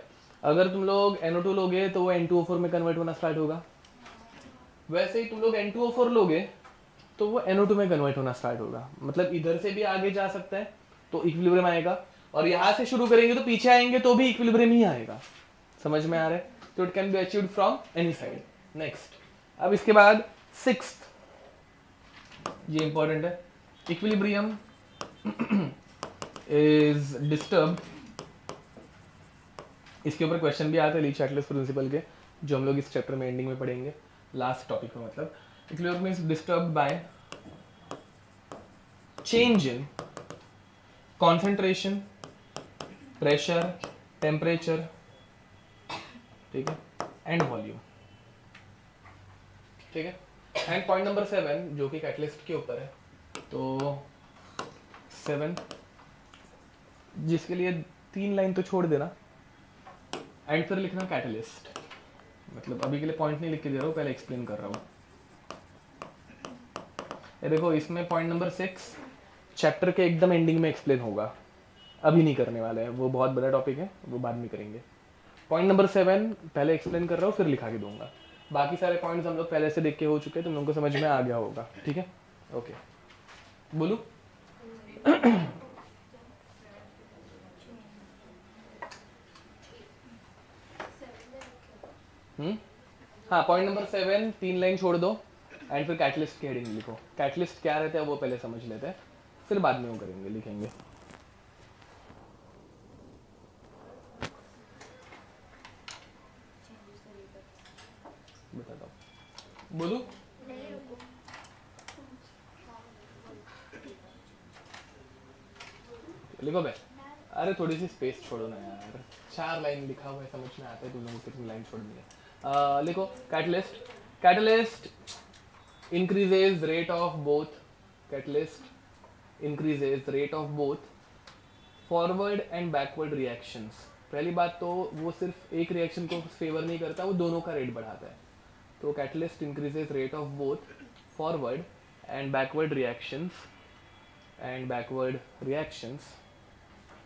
अगर तुम लोग NO2 लोगे तो वो N2O4 में कन्वर्ट होना स्टार्ट होगा, वैसे ही तुम लोग N2O4 लोगे तो वो NO2 में कन्वर्ट होना स्टार्ट होगा। मतलब इधर से भी आगे जा सकता है तो इक्विलिब्रियम आएगा, और यहां से शुरू करेंगे तो पीछे आएंगे तो भी इक्विलिब्रियम ही आएगा। समझ में आ रहा है? तो it can be achieved from any side. Next, अब इसके बाद 6th, ये इंपॉर्टेंट है, इक्विलिब्रियम इज डिस्टर्ब्ड। इसके ऊपर क्वेश्चन भी आते हैं लीच चैटलेस प्रिंसिपल के, जो हम लोग इस चैप्टर में एंडिंग में पढ़ेंगे, लास्ट टॉपिक में। मतलब equilibrium is disturbed by change in concentration, pressure, temperature, ठीक है, एंड वॉल्यूम, ठीक है। एंड पॉइंट नंबर 7 जो कि कैटलिस्ट के ऊपर है, तो 7 जिसके लिए 3 लाइन तो छोड़ देना एंड फिर लिखना कैटलिस्ट। मतलब अभी के लिए पॉइंट नहीं लिख के दे रहा हूँ, पहले एक्सप्लेन कर रहा हूँ। ये देखो, इसमें पॉइंट नंबर 6 चैप्टर के एकदम एंडिंग में एक्सप्लेन होगा, अभी नहीं करने वाले हैं, वो बहुत बड़ा टॉपिक है, वो बाद में करेंगे। पॉइंट नंबर 7 पहले एक्सप्लेन कर रहा हूँ, फिर लिखा के दूंगा। बाकी सारे पॉइंट्स हम लोग पहले से देख के हो चुके हैं, तुम लोगों को समझ में आ गया होगा, ठीक है, ओके। बोलू हाँ, पॉइंट नंबर 7 3 लाइन छोड़ दो एंड फिर कैटलिस्ट की हेडिंग लिखो। कैटलिस्ट क्या रहता है वो पहले समझ लेते हैं, फिर बाद में वो करेंगे, लिखेंगे। बता दो, बोलू लिखो भाई। अरे थोड़ी सी स्पेस छोड़ो ना यार, 4 लाइन लिखा हुआ है, समझ में आता है तुम लोगों को कितनी लाइन छोड़नी है। लिखो catalyst, catalyst increases rate of both, catalyst increases rate of both forward and backward reactions. पहली बात तो वो सिर्फ एक रिएक्शन को फेवर नहीं करता, वो दोनों का रेट बढ़ाता है। तो catalyst increases rate of both forward and backward reactions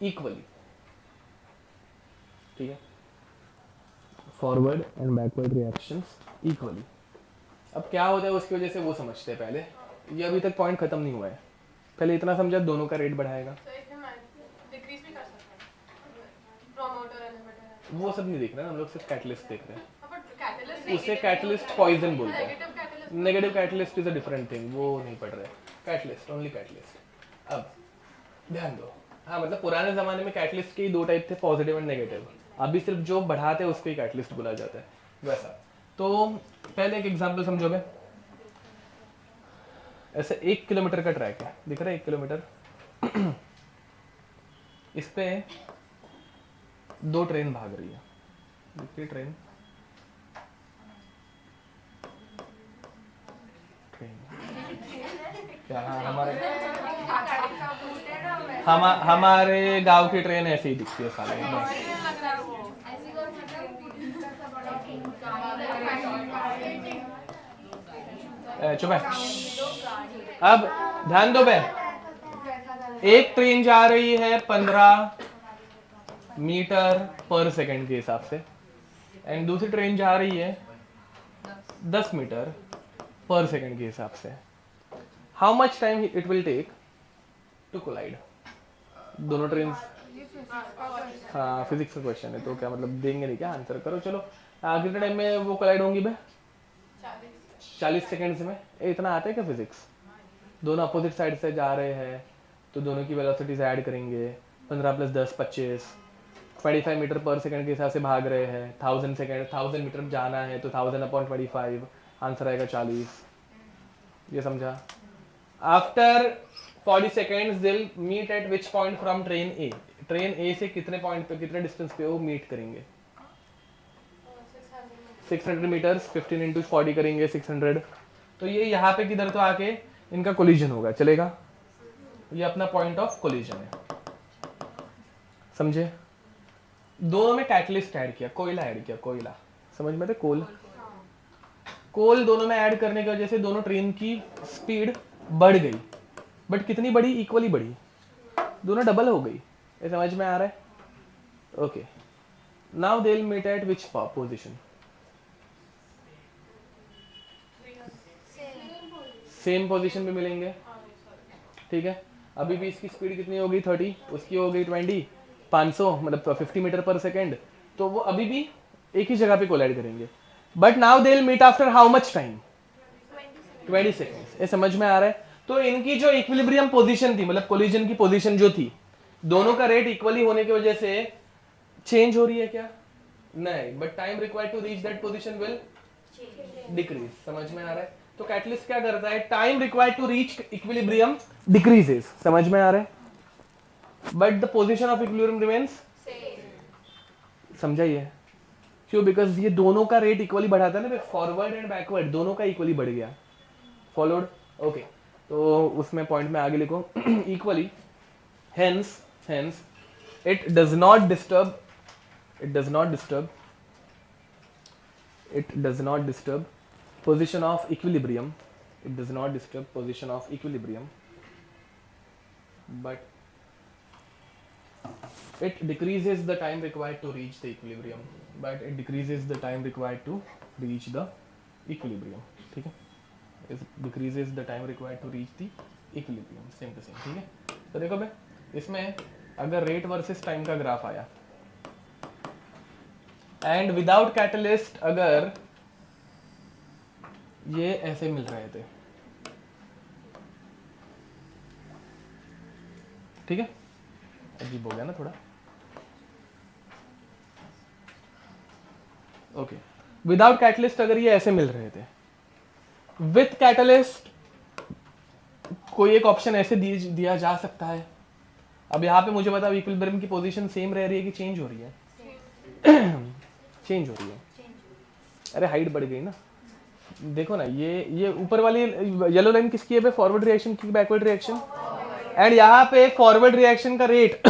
equally. ठीक है, forward and backward reactions equally. अब क्या होता है उसकी वजह से वो समझते हैं पहले, ये अभी तक पॉइंट खत्म नहीं हुआ है, पहले इतना समझा दोनों का रेट बढ़ाएगा, तो इसमें डिक्रीज भी कर सकते हैं प्रोमोटर एलिमेंट। वो सब नहीं देख रहे हैं हम लोग, सिर्फ कैटलिस्ट देख रहे हैं। बट कैटलिस्ट उसे कैटलिस्ट पॉइजन बोलते हैं, negative catalyst negative catalyst is a different thing, वो नहीं पढ़ रहे, कैटलिस्ट ओनली कैटलिस्ट। अब ध्यान दो, हाँ मतलब पुराने ज़माने में कैटलिस्ट के ही दो टाइप थे, पॉजिटिव एंड नेगेटिव, अभी सिर्फ जो बढ़ाते हैं उसको ही कैटलिस्ट बोला जाता है वैसा। तो पहले एक एग्जांपल समझोगे, ऐसे 1 किलोमीटर का ट्रैक है, दिख रहा है 1 किलोमीटर इस पे 2 ट्रेन भाग रही है, दिख रही ट्रेन, क्या हमारे गांव की ट्रेन ऐसे ही दिखती है साले एकदम। चुप है, अब ध्यान दो बे, एक ट्रेन जा रही है 15 मीटर पर सेकंड के हिसाब से एंड दूसरी ट्रेन जा रही है 10 मीटर पर सेकंड के हिसाब से। How much time it will take to collide? दोनों ट्रेन, हाँ फिजिक्स का क्वेश्चन है तो क्या मतलब देंगे नहीं क्या, आंसर करो चलो। कितने टाइम में वो कोलाइड होंगी बे? 40 सेकेंड्स में। इतना आता है क्या फिजिक्स? दोनों अपोजिट साइड से जा रहे हैं तो दोनों की वेलोसिटीज ऐड करेंगे, 15 + 10 25, 25 मीटर पर सेकंड के हिसाब से भाग रहे हैं, 1000 मीटर जाना है तो 1000/25, आंसर आएगा 40। ये समझा? After 40 seconds they'll meet at which point from train A? Train A से कितने पॉइंट पे, कितने डिस्टेंस पे वो मीट करेंगे? 600 मीटर्स, 15 × 40 करेंगे 600। तो ये यहाँ पे किधर तो आके इनका कोलिजन होगा, चलेगा? ये अपना पॉइंट ऑफ कोलिजन है, समझे? दोनों में कैटलिस्ट ऐड किया, कोयला ऐड किया, कोयला समझ में? कोल दोनों में ऐड करने की वजह से दोनों ट्रेन की स्पीड बढ़ गई, बट कितनी बढ़ी? इक्वली बढ़ी, दोनों डबल हो गई। ये समझ में आ रहा है? Okay, now they will meet at which position? Same position पे मिलेंगे, ठीक है? अभी भी इसकी स्पीड कितनी हो गई? 30, उसकी हो गई 20, 500 मतलब 50 मीटर पर सेकेंड, तो वो अभी भी एक ही जगह पे कोलाइड करेंगे, but now they will meet after how much time? 20 seconds. ये समझ में आ रहा है? तो इनकी जो इक्विलिब्रियम पोजीशन थी, मतलब कोलिजन की पोजीशन जो थी, दोनों का रेट इक्वली होने की वजह से चेंज हो रही है क्या? नहीं, but time required to reach that position will decrease. समझ में आ रहा है? तो कैटलिस्ट क्या करता है? Time required to reach equilibrium decreases. समझ में आ रहा है? But the position of equilibrium remains समझाइए क्यों? बिकॉज ये दोनों का रेट इक्वली बढ़ाता है ना, फॉरवर्ड एंड बैकवर्ड दोनों का इक्वली बढ़ गया। फॉलोड? ओके, तो उसमें पॉइंट में आगे लिखो equally, hence it does not disturb position of equilibrium, but it decreases the time required to reach the equilibrium, ठीक है? It decreases the time required to reach the equilibrium, same to same, ठीक है? तो देखो बे, इसमें अगर rate versus time का ग्राफ आया एंड विदाउट कैटलिस्ट अगर ये ऐसे मिल रहे थे, ठीक है? अजीब हो गया ना थोड़ा? ओके, विदाउट कैटलिस्ट अगर ये ऐसे मिल रहे थे, विथ कैटलिस्ट कोई एक ऑप्शन ऐसे दिया जा सकता है। अब यहाँ पे मुझे बताओ इक्विलिब्रियम की पोजीशन सेम रह रही है कि चेंज हो रही है? चेंज हो रही है। अरे हाइट बढ़ गई ना, देखो ना, ये ऊपर वाली येलो लाइन किसकी है? फॉरवर्ड रिएक्शन की, बैकवर्ड रिएक्शन। एंड यहाँ पे फॉरवर्ड रिएक्शन का रेट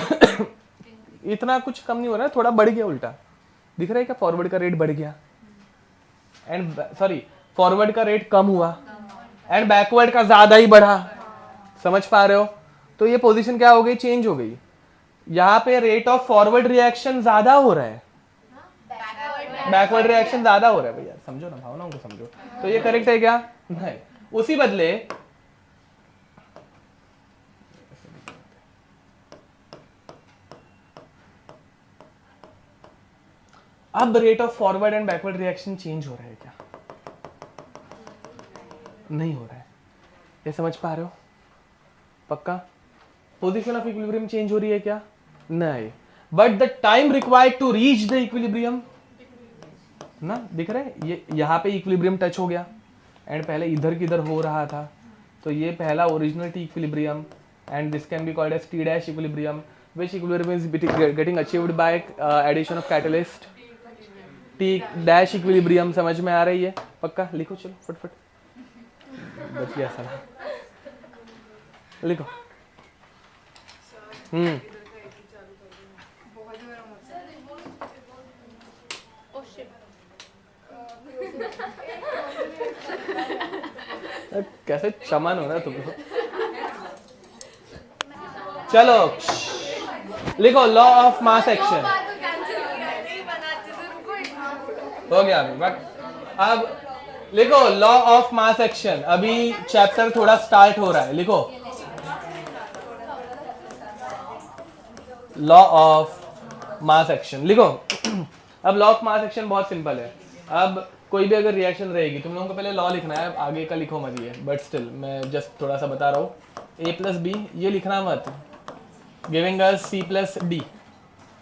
इतना कुछ कम नहीं हो रहा है, थोड़ा बढ़ गया, उल्टा दिख रहा है क्या? फॉरवर्ड का रेट बढ़ गया एंड फॉरवर्ड का रेट कम हुआ एंड बैकवर्ड का ज्यादा ही बढ़ा। समझ पा रहे हो? तो ये पोजीशन क्या हो गई? चेंज हो गई। यहाँ पे रेट ऑफ फॉरवर्ड रिएक्शन ज्यादा हो रहा है बैकवर्ड रिएक्शन ज्यादा हो रहा है भैया, समझो ना, भावनाओं को समझो। तो ये करेक्ट है क्या? नहीं। उसी बदले अब rate of forward and backward reaction change हो रहा है क्या? नहीं हो रहा है। ये समझ पा रहे हो? पक्का? पोजीशन ऑफ इक्विलिब्रियम चेंज हो रही है क्या? नहीं। But the time required to reach the equilibrium, ना दिख रहा है, ये यहाँ पे इक्विलिब्रियम टच हो गया एंड पहले इधर किधर हो रहा था, तो ये पहला original T equilibrium and this can be called as T dash equilibrium, which equilibrium is getting achieved by addition of catalyst. T dash equilibrium समझ में आ रही है? पक्का? लिखो चलो फटफट, बच गया साला, लिखो। Oh shit. कैसे चमन हो रहा है तुमको। चलो लिखो लॉ ऑफ मास एक्शन। हो गया अभी बट अब लिखो लॉ ऑफ मास एक्शन। अभी चैप्टर थोड़ा स्टार्ट हो रहा है, लिखो लॉ ऑफ मास एक्शन, लिखो। अब लॉ ऑफ मास एक्शन बहुत सिंपल है। अब कोई भी अगर रिएक्शन रहेगी, तुम लोगों को पहले लॉ लिखना है, आगे का लिखो मत ये, बट स्टिल मैं जस्ट थोड़ा सा बता रहा हूँ। ए प्लस बी ये लिखना मत, giving us C plus D,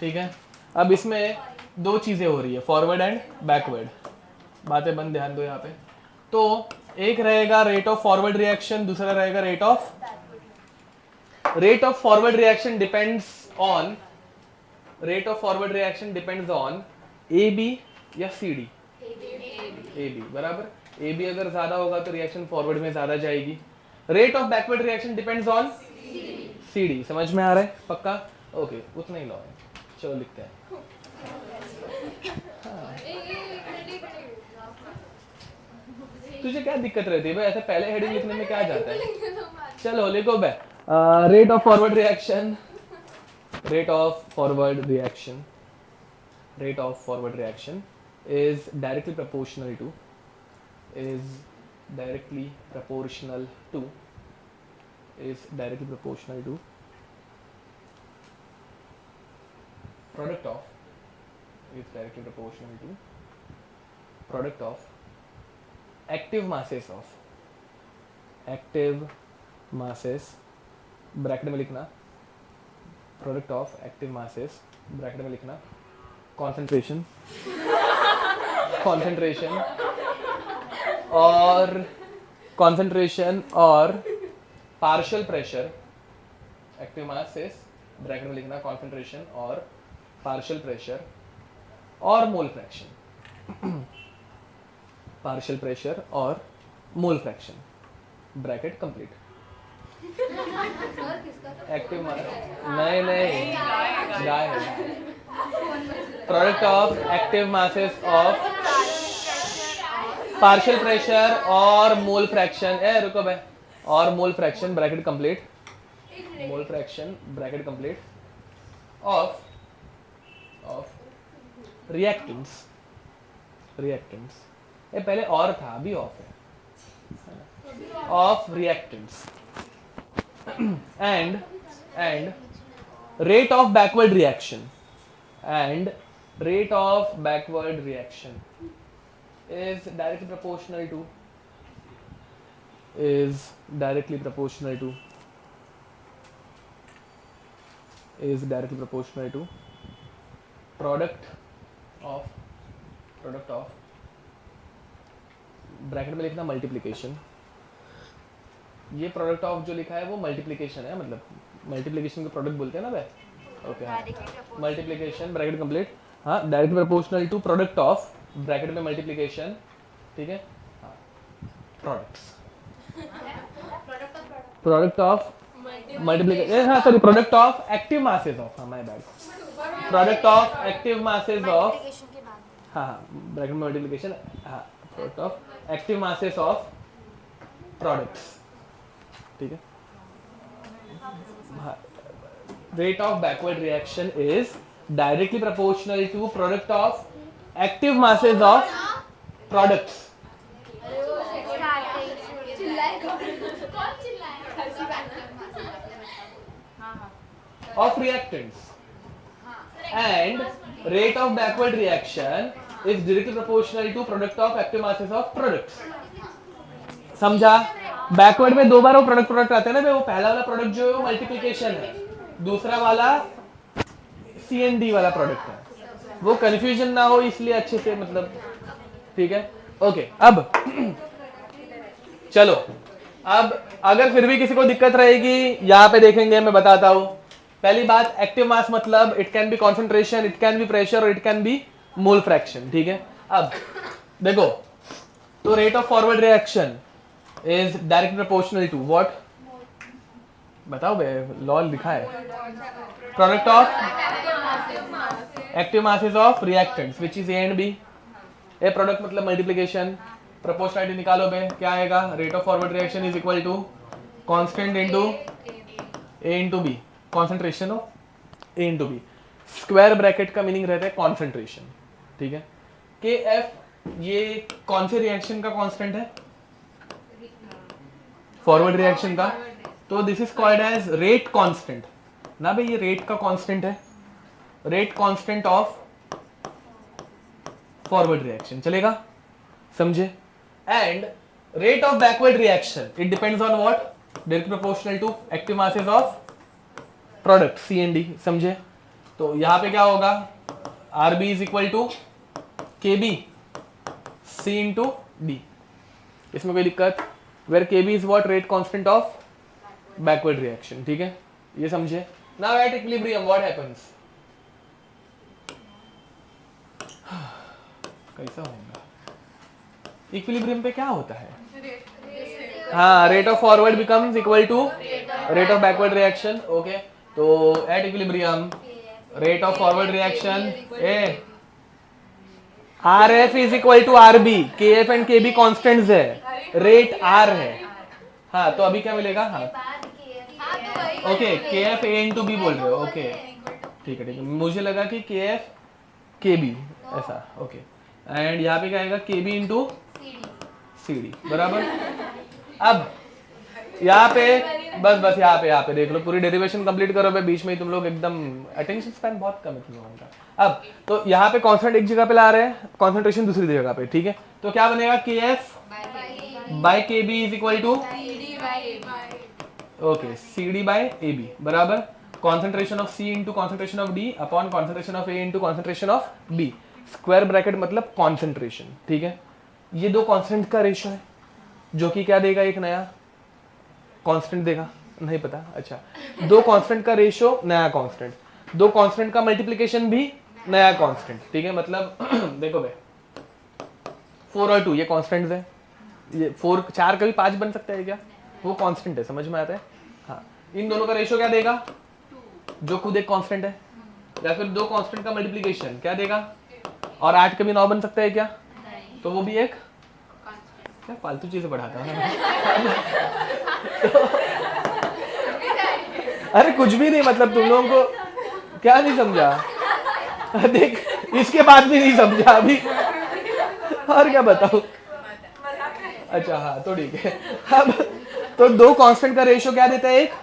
ठीक है। अब इसमें दो चीज़ें हो रही है, फॉरवर्ड एंड बैकवर्ड। बातें बंद, ध्यान दो यहाँ पे। तो एक रहेगा रेट ऑफ फॉरवर्ड रिएक्शन, दूसरा रहेगा rate of forward reaction depends on A B या सी डी। ए बी बराबर, ए बी अगर ज्यादा होगा तो रिएक्शन फॉरवर्ड में ज्यादा जाएगी। Rate of backward reaction depends on C D. समझ में आ रहा है? पक्का? ओके, उतना ही लॉ है। चलो लिखते हैं। तुझे क्या दिक्कत रहती है भाई? ऐसे पहले हेडिंग लिखने में क्या जाता है? चलो लिखो बे। Rate of forward reaction is directly proportional to product of active masses bracket में लिखना, product of active masses bracket में लिखना, concentration और partial pressure. Active masses bracket में लिखना concentration और पार्शियल प्रेशर और मोल फ्रैक्शन। पार्शियल प्रेशर और mole fraction bracket complete. Active नहीं गाय है। Product of active masses of partial pressure और मोल फ्रैक्शन, रुको भाई, और mole fraction bracket complete, mole fraction bracket complete of reactants. ये पहले और था, अभी ऑफ है। Of reactants and rate of backward reaction is directly proportional to product of bracket में लिखना मल्टीप्लिकेशन। ये प्रोडक्ट ऑफ जो लिखा है वो मल्टीप्लिकेशन है, मतलब मल्टीप्लिकेशन के प्रोडक्ट बोलते हैं ना भाई। Okay, multiplication bracket complete. हाँ, directly proportional to product of bracket में मल्टीप्लिकेशन, ठीक है। प्रोडक्ट ऑफ मल्टीप्लिकेशन, हाँ sorry, product of active masses of, हाँ my bad, product of active masses of, हाँ ब्रैकेट में मल्टीप्लिकेशन, हाँ product of active masses of products, ठीक है। Rate of backward reaction is directly proportional to product of active masses of products of reactants and rate of backward reaction is directly proportional to product of active masses of products. समझा? Backward में दो बार वो product आते हैं ना, वो पहला वाला प्रोडक्ट जो है वो मल्टीप्लिकेशन है, दूसरा वाला C&D वाला प्रोडक्ट है, वो कंफ्यूजन ना हो इसलिए अच्छे से मतलब ठीक है ओके। अब चलो, अब अगर फिर भी किसी को दिक्कत रहेगी यहाँ पे देखेंगे, मैं बताता हूं। पहली बात, एक्टिव मास मतलब it can be concentration, it can be pressure और it can be mole fraction, ठीक है। अब देखो, तो rate of forward reaction is directly proportional to what, बताओ बे, लॉल लिखा है, product of active masses of reactants which is A and B. A product मतलब मल्टीप्लिकेशन, प्रोपोर्शनलिटी निकालो बे, क्या आएगा, rate of forward reaction is equal to constant into A into B, concentration of A into B. Square bracket का meaning रहता है concentration, ठीक है। के एफ ये कौन से रिएक्शन का कांस्टेंट है, फॉरवर्ड रिएक्शन का, तो this is called as rate constant ना भाई, ये रेट का कांस्टेंट है, rate constant of forward reaction, चलेगा, समझे। And rate of backward reaction it depends on what, directly proportional to active masses of product C&D, समझे। तो यहां पे क्या होगा, RB is equal to KB C into D, इसमें कोई दिक्कत, where KB is what, rate constant of backward reaction, ठीक है, ये समझे। Now at equilibrium what happens, कैसा होगा इक्विलिब्रियम पे, क्या होता है, हाँ, rate of forward becomes equal to rate of backward reaction, okay. तो at equilibrium rate of forward reaction a RF is equal to RB, KF and KB constants है, rate R है, हाँ, तो अभी क्या मिलेगा, हाँ okay, KF A into B बोल रहे हो, ओके ठीक है, मुझे लगा कि KF KB ऐसा, ओके। एंड यहाँ पे क्या आएगा, KB इंटू CD, बराबर। अब यहाँ पे बस यहाँ पे देख लो, पूरी डेरिवेशन कंप्लीट करो भाई, बीच में ही तुम लोग एकदम अटेंशन स्पैन बहुत कम है तुम लोगों का। अब तो यहाँ पे कांस्टेंट एक जगह पे ला रहे हैं, कंसंट्रेशन दूसरी जगह पे, ठीक है। तो क्या बनेगा, KF by KB is equal to okay CD by AB, बराबर concentration of C into concentration of D upon concentration of A into concentration of B, square bracket मतलब कॉन्सेंट्रेशन, ठीक है। ये दो कांस्टेंट का रेशियो है, जो कि क्या देगा, एक नया कांस्टेंट देगा, नहीं पता, अच्छा, दो कांस्टेंट का रेशियो नया कांस्टेंट, दो कांस्टेंट का मल्टीप्लिकेशन भी नया कांस्टेंट, ठीक है। मतलब देखो भाई, 4 और 2 ये कांस्टेंट्स है, ये 4 4 का भी 5 बन सकता है क्या, वो कांस्टेंट है, समझ में आता है, हाँ। इन दोनों का रेशियो क्या देगा, जो खुद एक कांस्टेंट है, या फिर दो कांस्टेंट का मल्टीप्लिकेशन क्या देगा, और 8 का भी 9 बन सकता है क्या, तो वो भी एक, क्या फालतू चीजें पढ़ाता है अरे कुछ भी नहीं, मतलब तुम लोगों को क्या नहीं समझा, देख इसके बाद भी नहीं समझा अभी, और क्या बताऊं, अच्छा हाँ, तो ठीक है। अब तो दो कांस्टेंट का रेशियो क्या देता है, एक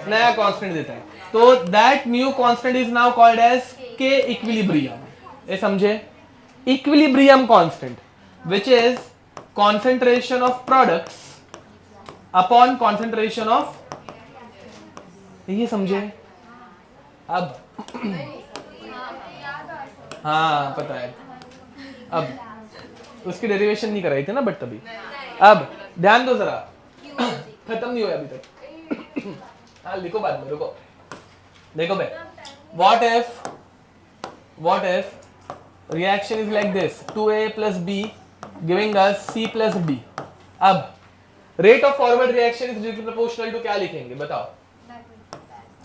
नया कांस्टेंट देता है, तो that new constant is now called as K equilibrium, ये समझे, equilibrium constant which is concentration of products upon concentration of, ये समझे। अब हाँ पता है, अब उसकी डेरिवेशन नहीं कराई थी ना बट तभी, अब ध्यान दो जरा, खत्म नहीं हुआ अभी तक, हाँ लिखो बाद में, रुको, देखो भाई, what if reaction is like this, 2A plus B giving us C plus D। अब rate of forward reaction is directly proportional to क्या लिखेंगे बताओ,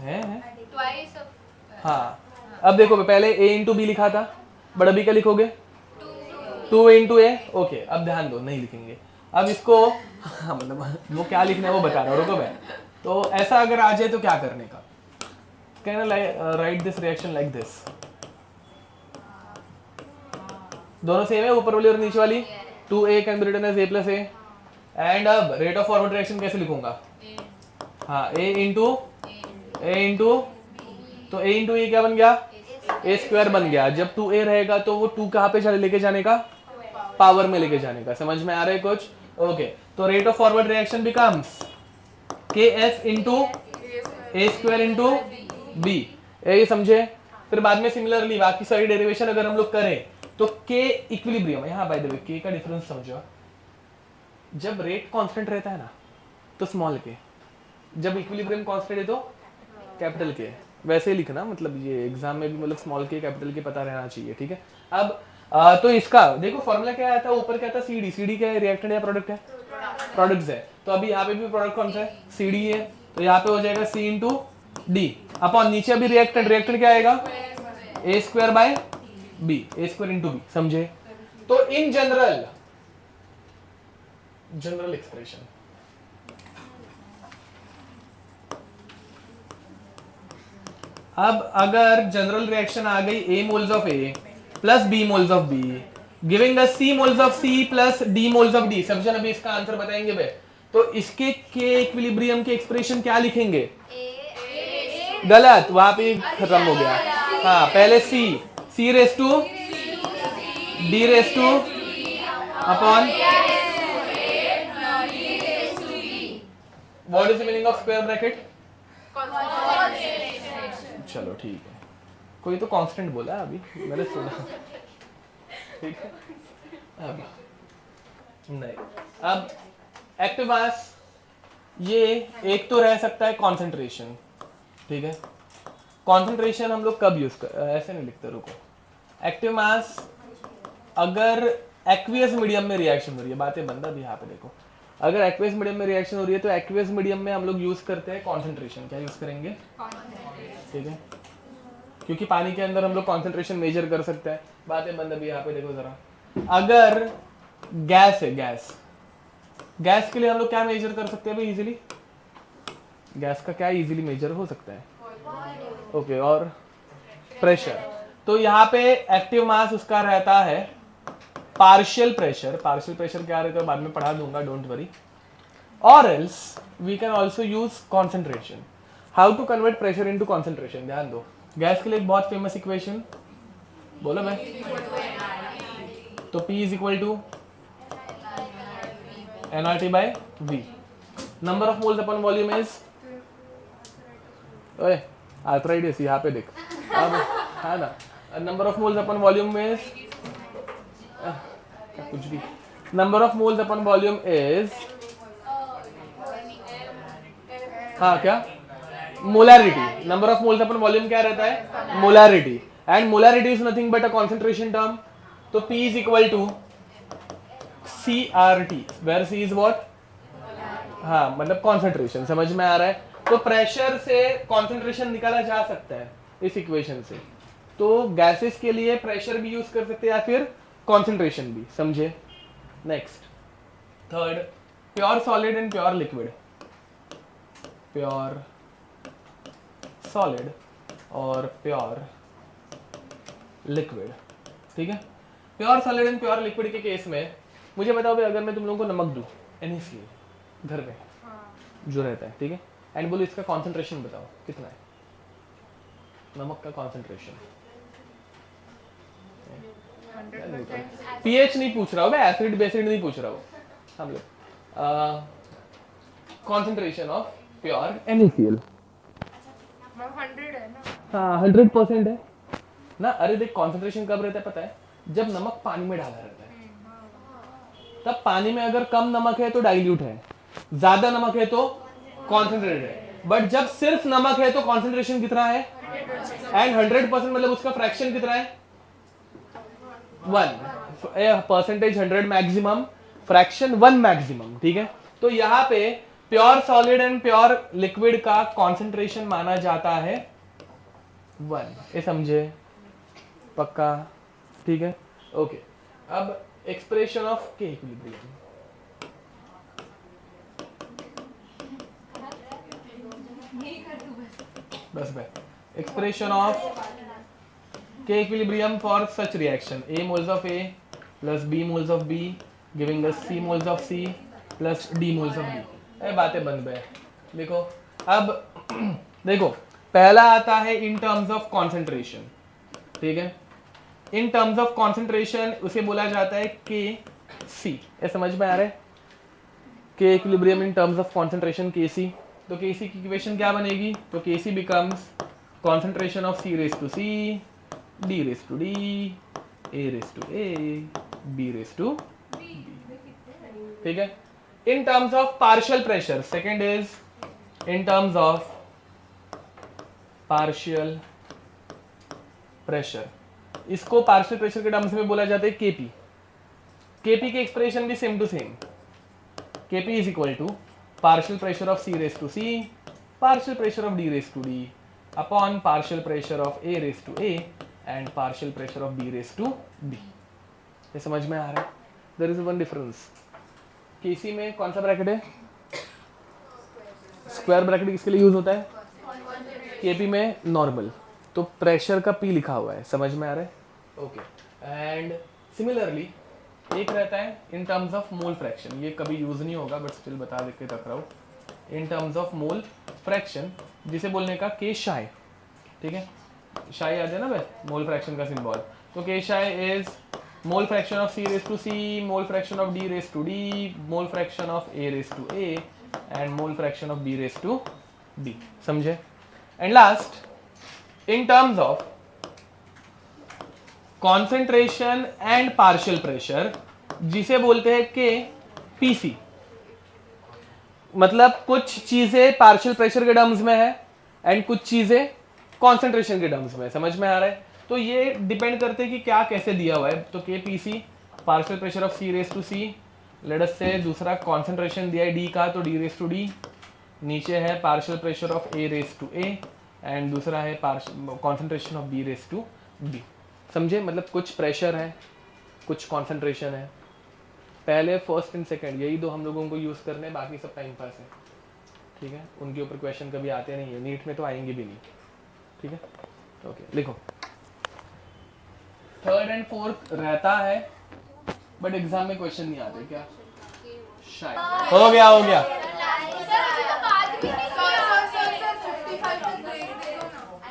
है हाँ। अब देखो पहले A इंटू B लिखा था, बड़ा B क्या लिखोगे, 2A इंटू A, ओके। अब ध्यान दो, नहीं लिखेंगे, अब इसको हाँ, मतलब वो क्या लिखना है वो बता रहा हूँ, रुको भाई। तो ऐसा अगर आ जाए तो क्या करने का, कहना write this reaction like this, दोनों सेम है, ऊपर वाली और नीचे वाली. 2a can be written as a plus a. And अब रेट ऑफ फॉरवर्ड रिएक्शन कैसे लिखूंगा? हाँ, a इंटू तो a इंटू ए क्या बन गया? a स्क्वायर बन गया. जब 2a रहेगा तो वो 2 कहाँ पे लेके जाने का? पावर में लेके जाने का. समझ में आ रहा है कुछ? ओके, तो rate of forward reaction becomes kf into A square into B. ये समझे? फिर बाद में सिमिलरली बाकी सारी डेरिवेशन अगर हम लोग करें तो k इक्विलिब्रियम, यहाँ बाय द वे k का डिफरेंस समझो. जब रेट कांस्टेंट रहता है ना तो स्मॉल k, जब इक्विलिब्रियम कांस्टेंट है तो कैपिटल k. वैसे ही लिखना, मतलब ये एग्जाम में भी मतलब स्मॉल k कैपिटल k पता रहना चाहिए. ठीक है. अब तो इसका देखो फॉर्मूला क्या आया था, ऊपर क्या था? CD क्या है? रिएक्टेंट या प्रोडक्ट है? प्रोडक्ट्स है. तो अभी यहाँ पे भी प्रोडक्ट कौन सा है? CD है. तो यहाँ पे हो जाएगा C इंटू डी अपॉन नीचे अभी रिएक्टेंट क्या आएगा? a square by b, a square into B. समझे? तो इन जनरल एक्सप्रेशन अब अगर जनरल रिएक्शन आ गई a moles of a plus b moles of b giving us c moles of c plus d moles of d. सब जन अभी इसका answer बताएंगे बे. तो इसके k इक्विलिब्रियम के एक्सप्रेशन क्या लिखेंगे? गलत, वहां पे खत्म हो गया. हाँ, पहले c raise to d raise to upon what is the meaning of square bracket? चलो ठीक है, कोई तो कांस्टेंट बोला अभी, मैंने सुना. ठीक है. अब नहीं, अब एक्टिव मास ये एक तो रह सकता है कंसंट्रेशन. ठीक है. कंसंट्रेशन हम लोग कब यूज कर, ऐसे नहीं लिखते, रुको. एक्टिव मास अगर एक्वियस मीडियम में रिएक्शन हो रही है, बातें बंद. अभी यहाँ पे देखो, अगर एक्वियस मीडियम में रिएक्शन हो रही है तो एक्वियस मीडियम में हम लोग यूज करते हैं कंसंट्रेशन. क्या यूज करेंगे? ठीक है, क्योंकि पानी के अंदर हम लोग कंसंट्रेशन मेजर कर सकते हैं. बातें बंद. अभी यहाँ पे देखो जरा, अगर गैस है, गैस के लिए हम लोग क्या मेजर कर सकते हैं भाई इजीली? गैस का क्या इजीली मेजर हो सकता है? ओके, और प्रेशर. तो यहाँ पे एक्टिव मास उसका रहता है पार्शियल प्रेशर. पार्शियल प्रेशर क्या रहता है बाद में पढ़ा दूंगा, डोंट वरी. और else we can also use concentration. How to convert pressure into concentration? ध्यान दो, गैस के लिए एक बहुत फेमस इक्वेशन बोलो भाई. तो P is equal to nRT by V. Number of moles upon volume is, ओए आर्थराइटिस यहाँ पे देख. अब है ना, number of moles upon volume is कुछ भी. Number of moles upon volume is, हाँ क्या? Molarity. Number of moles upon volume क्या रहता है? Molarity. And molarity is nothing but a concentration term. तो P is equal to CRT, where C is what? हाँ, मतलब कॉन्सेंट्रेशन. समझ में आ रहा है? तो प्रेशर से कॉन्सेंट्रेशन निकाला जा सकता है इस इक्वेशन से. तो गैसेस के लिए प्रेशर भी यूज कर सकते हैं या फिर कॉन्सेंट्रेशन भी. समझे? Next, third, pure solid and pure liquid. Pure solid और प्योर लिक्विड. ठीक है. Pure solid and pure liquid के केस में मुझे बताओ भाई, अगर मैं तुम लोगों को नमक दूं NaCl घर में जो रहता है, ठीक है, एंड बोलो इसका कॉन्सेंट्रेशन बताओ कितना है? नमक का कॉन्सेंट्रेशन pH नहीं पूछ रहा हूँ मैं, एसिड बेसिड नहीं पूछ रहा हूँ हम लोग. कॉन्सेंट्रेशन ऑफ प्योर NaCl 100 है ना? हाँ 100% है ना. अरे देख, कॉन्सेंट्रेशन कब रहता है पता है? जब नमक पानी में डाला रहता है. तब पानी में अगर कम नमक है तो डाइल्यूट है, ज्यादा नमक है तो कॉन्सेंट्रेटेड है. बट जब सिर्फ नमक है तो कॉन्सेंट्रेशन कितना है? एंड 100% मतलब उसका फ्रैक्शन कितना है? 1. Percentage 100 maximum, fraction 1 maximum. ठीक है. तो यहाँ पे pure solid and pure liquid का कॉन्सेंट्रेशन माना जाता है 1. ये समझे? पक्का? ठीक है. ओके. अब एक्सप्रेशन ऑफ के इक्विलिब्रियम. बस भाई, एक्सप्रेशन ऑफ के equilibrium for such reaction. A moles of A plus B moles of B giving us C moles of C plus D moles of D. ये बातें बन गए. देखो अब देखो पहला आता है इन टर्म्स ऑफ कॉन्सेंट्रेशन. ठीक है, इन टर्म्स ऑफ कॉन्सेंट्रेशन उसे बोला जाता है के सी. ये समझ में आ रहा है? के equilibrium in terms of concentration के सी. तो के सी की इक्वेशन क्या बनेगी? तो K C becomes concentration of C raise to C, D raise to D, A raise to A, B raise to B. ठीक है, in terms of partial pressure. Second is in terms of partial pressure. इसको partial pressure के terms में बोला जाता है KP. KP की expression भी same to same. KP is equal to partial pressure of C raise to C, partial pressure of D raise to D upon partial pressure of A raise to A and partial pressure of B raise to B. ये समझ में आ रहा है? There is one difference. KC में कौन सा bracket है? स्क्वायर ब्रैकेट किसके लिए यूज होता है? केपी में नॉर्मल. तो प्रेशर का पी लिखा हुआ है. समझ में आ रहा है? ओके. एंड सिमिलरली एक रहता है in terms of mole fraction. ये कभी यूज नहीं होगा बट स्टिल बता देके रख रहा हूँ. इन टर्म्स ऑफ मोल फ्रैक्शन जिसे बोलने का के शाई. ठीक है, शाई याद है ना भाई, मोल फ्रैक्शन का सिंबल. तो K chi is mole fraction of C raise to C, mole fraction of D raise to D, mole fraction of A raise to A and mole fraction of B raise to B. समझे? And last in terms of concentration and partial pressure जिसे बोलते हैं के PC. मतलब कुछ चीजें partial pressure के terms में है एंड कुछ चीजें कॉन्सेंट्रेशन के टर्म्स में. समझ में आ रहा है? तो ये डिपेंड करते हैं कि क्या कैसे दिया हुआ है. तो K PC partial pressure of C raise to C. Let us say दूसरा कॉन्सेंट्रेशन दिया है डी का, तो डी रेस टू डी. नीचे है partial pressure of A raise to A and दूसरा है concentration of B raise to B. समझे? मतलब कुछ प्रेशर है, कुछ कॉन्सेंट्रेशन है. पहले फर्स्ट एंड सेकंड यही दो हम लोगों को यूज करने हैं, बाकी सब टाइम पास है. ठीक है, उनके ऊपर क्वेश्चन कभी आते नहीं है, नीट में तो आएंगे भी नहीं. ठीक है, ओके. लिखो थर्ड एंड फोर्थ रहता है बट एग्जाम में क्वेश्चन नहीं आते क्या? शायद हो गया हो गया.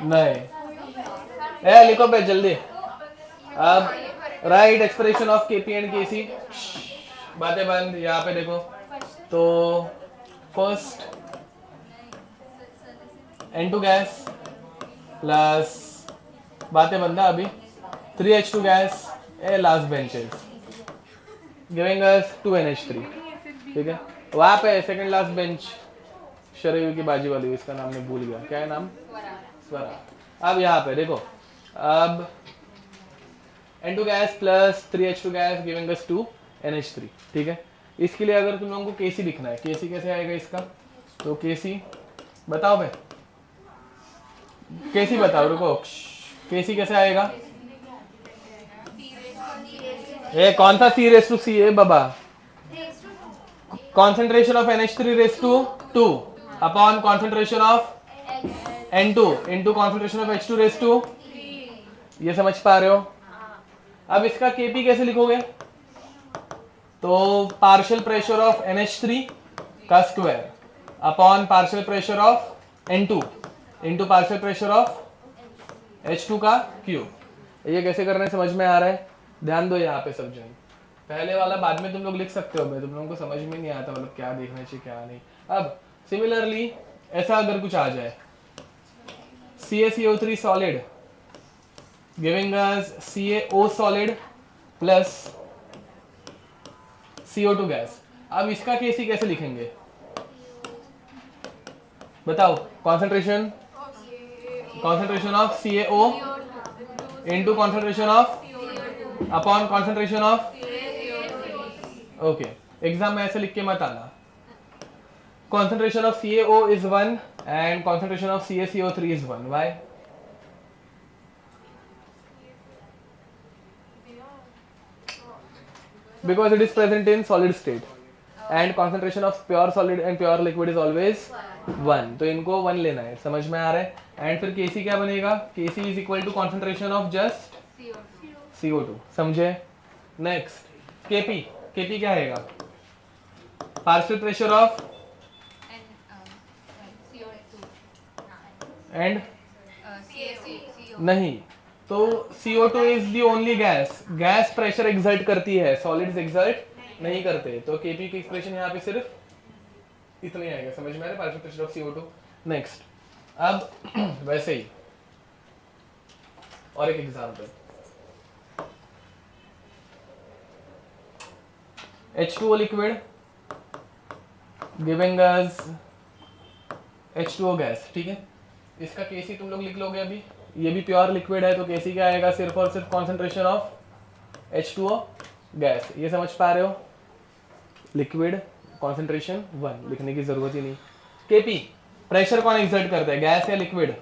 नहीं ए लिखो पे जल्दी. अब write expression of KP and KC. बातें बंद. यहाँ पे देखो तो फर्स्ट N2 गैस प्लस बातें बंद अभी 3H2 गैस ए last benches giving us 2NH3. ठीक है, वहाँ पे सेकंड लास्ट बेंच शरीर की बाजी वाली, इसका नाम मैं भूल गया, क्या है नाम? स्वरा. अब यहाँ पे देखो अब N2 gas plus 3H2 gas giving us 2NH3. ठीक है, इसके लिए अगर तुम लोगों को केसी लिखना है, केसी कैसे आएगा इसका? तो केसी बताओ भाई, केसी बताओ. रुको, केसी कैसे आएगा? ये कौन सा सी रेस टू सी है बाबा? Concentration of NH3 raise to 2 upon concentration of N2 into concentration of H2 raise to. ये समझ पा रहे हो? अब इसका केपी कैसे लिखोगे? तो पार्शियल प्रेशर ऑफ NH3 का square upon partial pressure of N2 into partial pressure of H2 का क्यूब. ये कैसे करना है समझ में आ रहा है? ध्यान दो यहाँ पे सब जन. पहले वाला बाद में तुम लोग लिख सकते हो भाई, तुम लोगों को समझ में नहीं आता मतलब क्या देखना चाहिए क्या नहीं. अब सिमिलरली ऐसा अगर कुछ आ जाए CaCO3 solid giving us CaO solid plus CO2 gas. अब इसका केसी कैसे लिखेंगे बताओ? Concentration of CaO into concentration of upon concentration of. Okay, exam में ऐसे लिख के मत आना. Concentration of CaO is 1 and concentration of CaCO3 is 1. Why? Because it is present in solid state and concentration of pure solid and pure liquid is always 1. तो इनको 1 लेना है. समझ में आ रहा है? एंड फिर Kc क्या बनेगा? Kc is equal to concentration of just CO2. समझे? नेक्स्ट केपी, केपी क्या आएगा? पार्शियल प्रेशर ऑफ एंड नहीं, तो CO2 is the only gas, gas pressure exert करती है, सॉलिड्स एक्सर्ट नहीं करते, तो केपी की एक्सप्रेशन यहाँ पे सिर्फ इतना ही आएगा। समझ में आ रहा है? Partial pressure of CO2। Next, अब वैसे ही और एक example, H2O liquid giving us H2O gas, ठीक है। इसका केसी तुम लोग लिख लोगे अभी, ये भी प्योर लिक्विड है, तो केसी क्या आएगा? सिर्फ और सिर्फ कॉन्सेंट्रेशन ऑफ H2O गैस। ये समझ पा रहे हो? लिक्विड कॉन्सेंट्रेशन 1, लिखने की जरूरत ही नहीं। केपी प्रेशर कौन एक्सर्ट करता है, गैस या लिक्विड?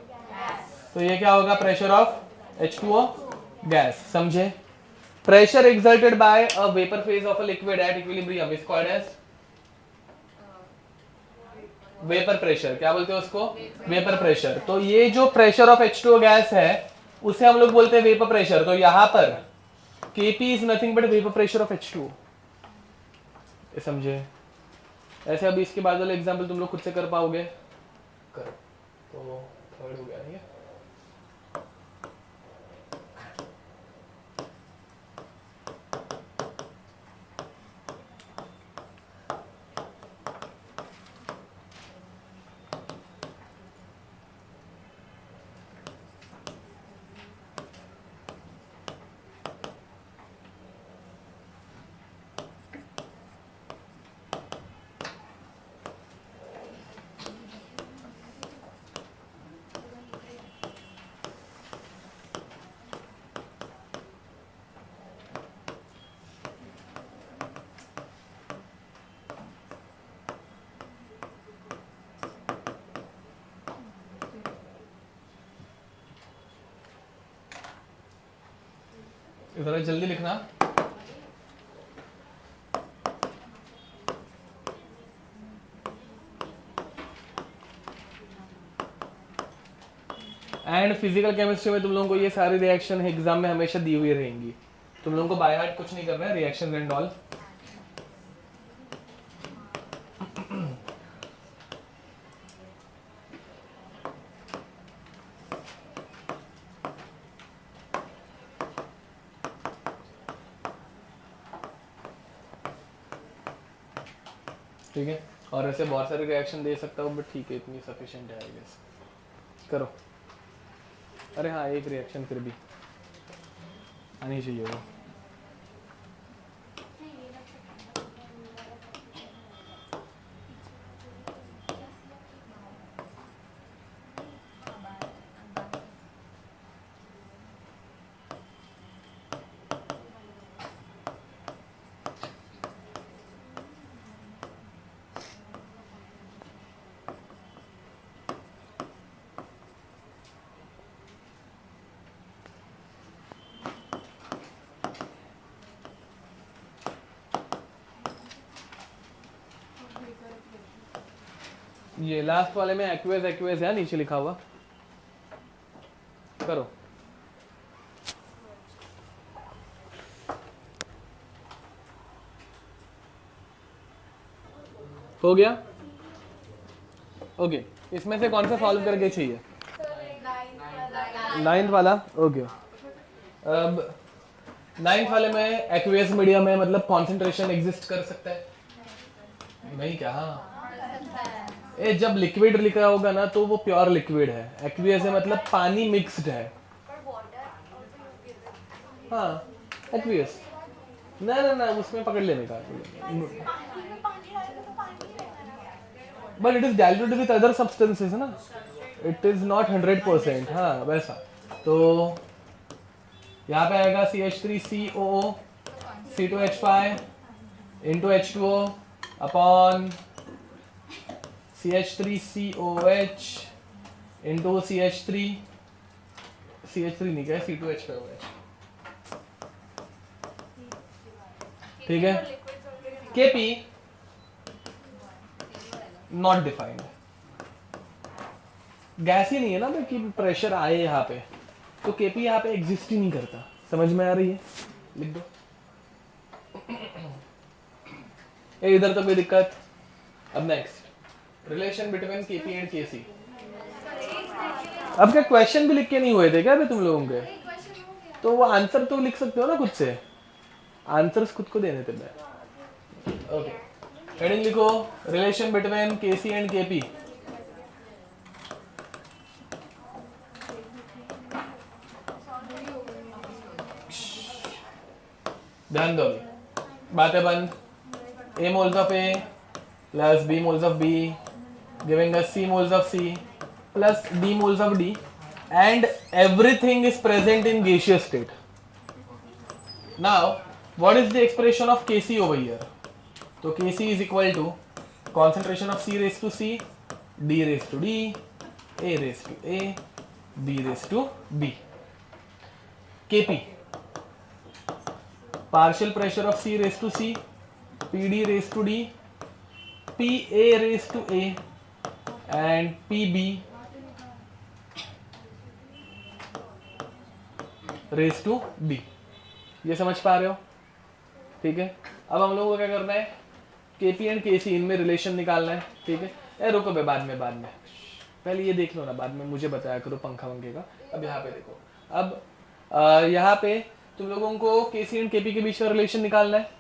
तो ये क्या होगा? Pressure of H2O gas. समझे? Pressure exerted by a vapour phase of a liquid at equilibrium is called as vapour pressure. क्या बोलते हैं उसको? Vapour pressure. तो ये जो प्रेशर ऑफ H2O गैस है उसे हम लोग बोलते हैं वेपर प्रेशर। तो यहां पर Kp is nothing but vapour pressure of H2O। समझे? ऐसे अभी इसके बाद वाले एग्जांपल तुम लोग खुद से कर पाओगे? करो। तो थर्ड हो गया ये। जरा जल्दी लिखना। एंड फिजिकल केमिस्ट्री में तुम लोगों को ये सारी रिएक्शन एग्जाम में हमेशा दी हुई रहेंगी। तुम लोगों को बाय हार्ट कुछ नहीं करना है, रिएक्शन एंड ऑल। ठीक है, और ऐसे बहुत सारे रिएक्शन दे सकता हूँ, बट ठीक है, इतनी सफिशिएंट है आई गेस। करो। अरे हाँ, एक रिएक्शन फिर भी आनी चाहिए वो। ये लास्ट वाले में एक्वेस एक्वेस है नीचे लिखा हुआ। करो। हो गया? ओके, इसमें से कौन सा सॉल्व करके चाहिए? नाइन्थ वाला। ओके, अब नाइन्थ वाले में एक्वेस मीडियम है, मतलब कॉन्सेंट्रेशन एग्जिस्ट कर सकता है? नहीं क्या? हाँ, ए जब लिक्विड लिखा होगा ना तो वो प्योर लिक्विड है। एक्वियस है मतलब पानी मिक्स्ड है। हाँ, एक्वियस ना ना ना, उसमें पकड़ लेने का। But it is diluted with other substances ना, इट इज नॉट 100%। हाँ वैसा। तो यहाँ पे आएगा CH3COO C2H5 into H2O upon CH3COH into CH3 नहीं क्या, C2H5OH। ठीक है, Kp नॉट डिफाइंड, गैस ही नहीं है ना कि प्रेशर आए यहाँ पे, तो Kp यहाँ पे एग्जिस्ट ही नहीं करता। समझ में आ रही है? लिख दो। ए इधर तो कोई दिक्कत। अब next relation between KP and KC. अब क्या क्वेश्चन भी लिख के नहीं हुए थे क्या अभी तुम लोगों के? तो वो आंसर तो लिख सकते हो ना खुद से, आंसर्स खुद को देने थे। ओके हेडिंग लिखो, relation between KC and KP. ध्यान दो, बातें बंद। A moles of A plus B moles of B giving us C moles of C plus D moles of D, and everything is present in gaseous state. Now what is the expression of Kc over here? So Kc is equal to concentration of C raised to C, D raised to D, A raised to A, B raised to B. Kp partial pressure of C raised to C, PD raised to D, PA raised to A, and PB raised to B. ये समझ पा रहे हो? ठीक है, अब हम लोगों को क्या करना है, Kp एंड Kc इनमें रिलेशन निकालना है। ठीक है, ए रुको बे, बाद में पहले ये देख लो ना, बाद में मुझे बताया करो पंखा वंखे का। अब यहाँ पे देखो, अब यहाँ पे तुम लोगों को Kc एंड Kp के बीच का रिलेशन निकालना है।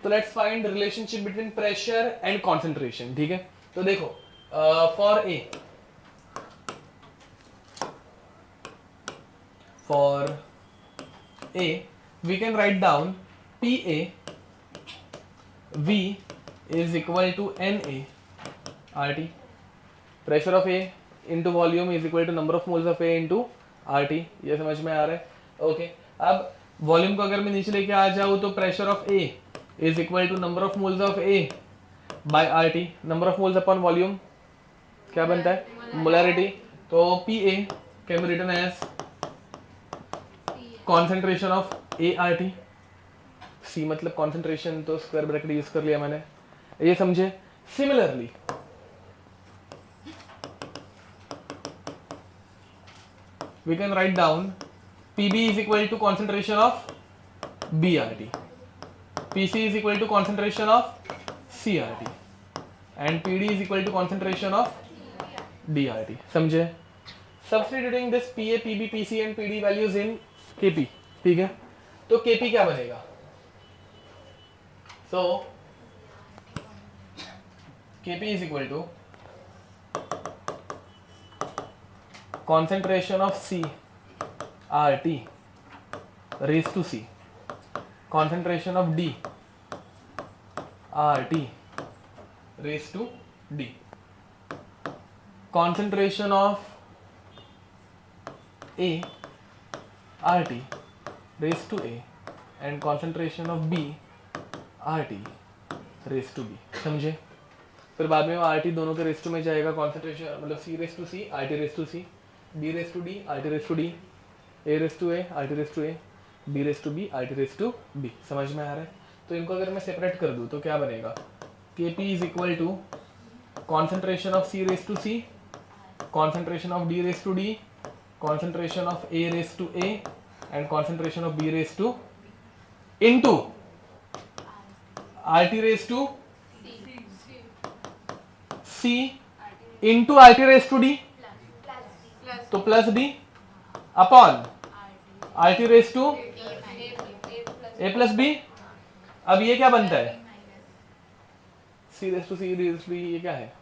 तो let's find relationship between pressure and concentration. ठीक है, तो देखो for A we can write down PA V is equal to NA RT. Pressure of A into volume is equal to number of moles of A into RT। ये समझ में आ रहा है? ओके, अब वॉल्यूम को अगर मैं नीचे लेके आ जाऊँ तो pressure of A is equal to number of moles of A by RT. number of moles upon volume क्या बनता है? मोलैरिटी। तो PA can be written as concentration of ART. C मतलब concentration, तो स्क्वायर ब्रैकेट यूज कर लिया मैंने, ये समझे? Similarly we can write down PB is equal to concentration of BRT, PC is equal to concentration of CRT, and PD is equal to concentration of DRT. समझे? Substituting this PA, PB, PC and PD values in KP. ठीक है, तो KP क्या बनेगा? So KP is equal to concentration of C RT raised to C, concentration of D RT raised to D, concentration of A RT raised to A, and concentration of B RT raised to B. समझे? फिर बाद में वो RT दोनों के rest to में जाएगा, concentration मतलब C raised to C, RT raised to C, B raised to D, RT raised to D, A raised to A, RT raised to A, B raised to B, RT raised to B. समझ में आ रहा है? तो इनको अगर मैं separate कर दूं तो क्या बनेगा? Kp is equal to concentration of C raised to C, concentration of D raised to D, concentration of A raised to A, and concentration of B raised to into RT raised to C into RT raised to D, तो plus D upon RT raised to A plus B। अब ये क्या बनता है? C raised to C raised to B, ये क्या है?